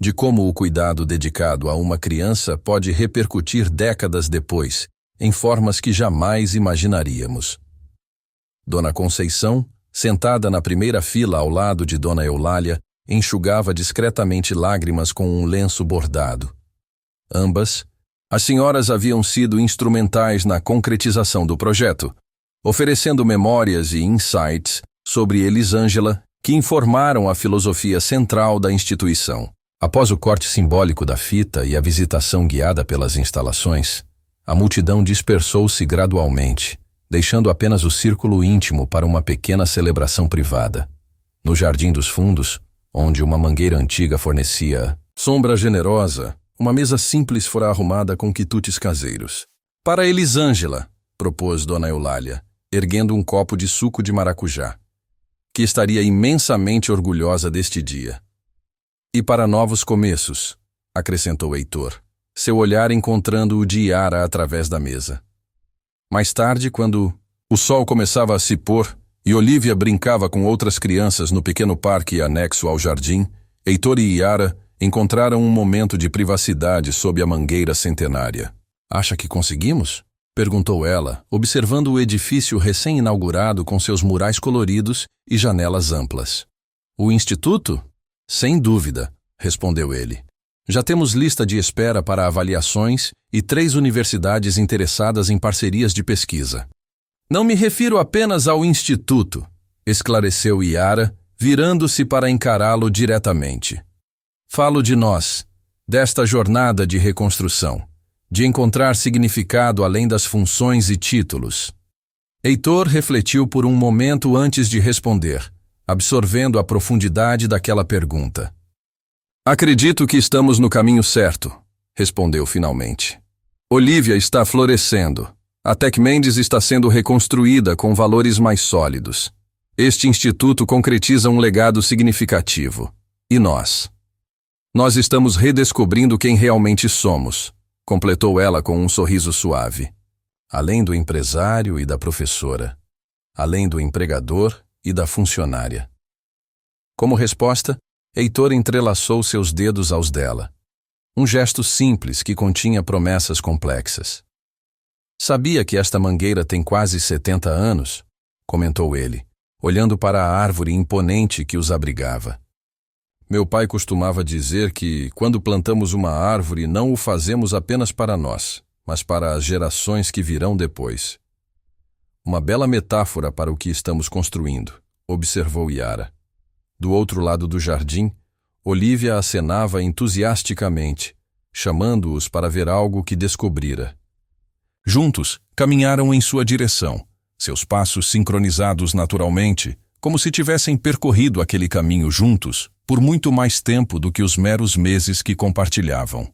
De como o cuidado dedicado a uma criança pode repercutir décadas depois, em formas que jamais imaginaríamos. Dona Conceição, sentada na primeira fila ao lado de Dona Eulália, enxugava discretamente lágrimas com um lenço bordado. Ambas, as senhoras haviam sido instrumentais na concretização do projeto, oferecendo memórias e insights sobre Elisângela que informaram a filosofia central da instituição. Após o corte simbólico da fita e a visitação guiada pelas instalações, a multidão dispersou-se gradualmente, deixando apenas o círculo íntimo para uma pequena celebração privada. No jardim dos fundos, onde uma mangueira antiga fornecia sombra generosa, uma mesa simples fora arrumada com quitutes caseiros. Para Elisângela, propôs Dona Eulália, erguendo um copo de suco de maracujá, que estaria imensamente orgulhosa deste dia. E para novos começos, acrescentou Heitor, seu olhar encontrando o de Yara através da mesa. Mais tarde, quando o sol começava a se pôr e Olivia brincava com outras crianças no pequeno parque anexo ao jardim, Heitor e Yara encontraram um momento de privacidade sob a mangueira centenária. "Acha que conseguimos?" perguntou ela, observando o edifício recém-inaugurado com seus murais coloridos e janelas amplas. "O instituto? Sem dúvida", respondeu ele. "Já temos lista de espera para avaliações e 3 universidades interessadas em parcerias de pesquisa." "Não me refiro apenas ao instituto", esclareceu Yara, virando-se para encará-lo diretamente. "Falo de nós, desta jornada de reconstrução, de encontrar significado além das funções e títulos." Heitor refletiu por um momento antes de responder, absorvendo a profundidade daquela pergunta. "Acredito que estamos no caminho certo", respondeu finalmente. "Olivia está florescendo. A Tec Mendes está sendo reconstruída com valores mais sólidos. Este instituto concretiza um legado significativo. E nós? Nós estamos redescobrindo quem realmente somos", completou ela com um sorriso suave. "Além do empresário e da professora. Além do empregador e da funcionária." Como resposta, Heitor entrelaçou seus dedos aos dela. Um gesto simples que continha promessas complexas. "Sabia que esta mangueira tem quase 70 anos?" comentou ele, olhando para a árvore imponente que os abrigava. "Meu pai costumava dizer que, quando plantamos uma árvore, não o fazemos apenas para nós, mas para as gerações que virão depois." "Uma bela metáfora para o que estamos construindo", observou Yara. Do outro lado do jardim, Olivia acenava entusiasticamente, chamando-os para ver algo que descobrira. Juntos, caminharam em sua direção, seus passos sincronizados naturalmente, como se tivessem percorrido aquele caminho juntos por muito mais tempo do que os meros meses que compartilhavam.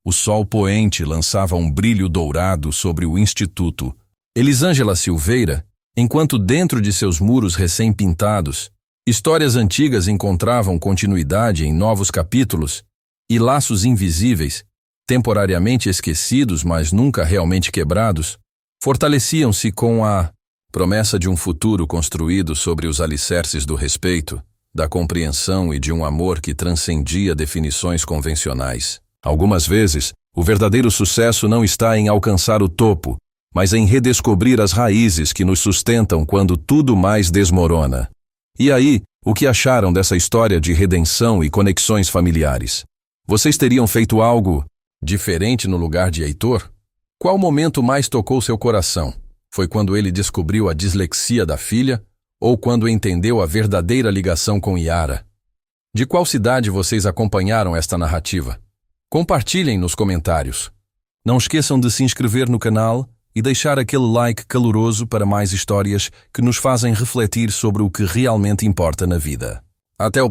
O sol poente lançava um brilho dourado sobre o instituto. Elisângela Silveira, enquanto dentro de seus muros recém-pintados, histórias antigas encontravam continuidade em novos capítulos e laços invisíveis, temporariamente esquecidos, mas nunca realmente quebrados, fortaleciam-se com a promessa de um futuro construído sobre os alicerces do respeito, da compreensão e de um amor que transcendia definições convencionais. Algumas vezes, o verdadeiro sucesso não está em alcançar o topo, mas em redescobrir as raízes que nos sustentam quando tudo mais desmorona. E aí, o que acharam dessa história de redenção e conexões familiares? Vocês teriam feito algo diferente no lugar de Heitor? Qual momento mais tocou seu coração? Foi quando ele descobriu a dislexia da filha ou quando entendeu a verdadeira ligação com Yara? De qual cidade vocês acompanharam esta narrativa? Compartilhem nos comentários. Não esqueçam de se inscrever no canal e deixar aquele like caloroso para mais histórias que nos fazem refletir sobre o que realmente importa na vida. Até o próximo.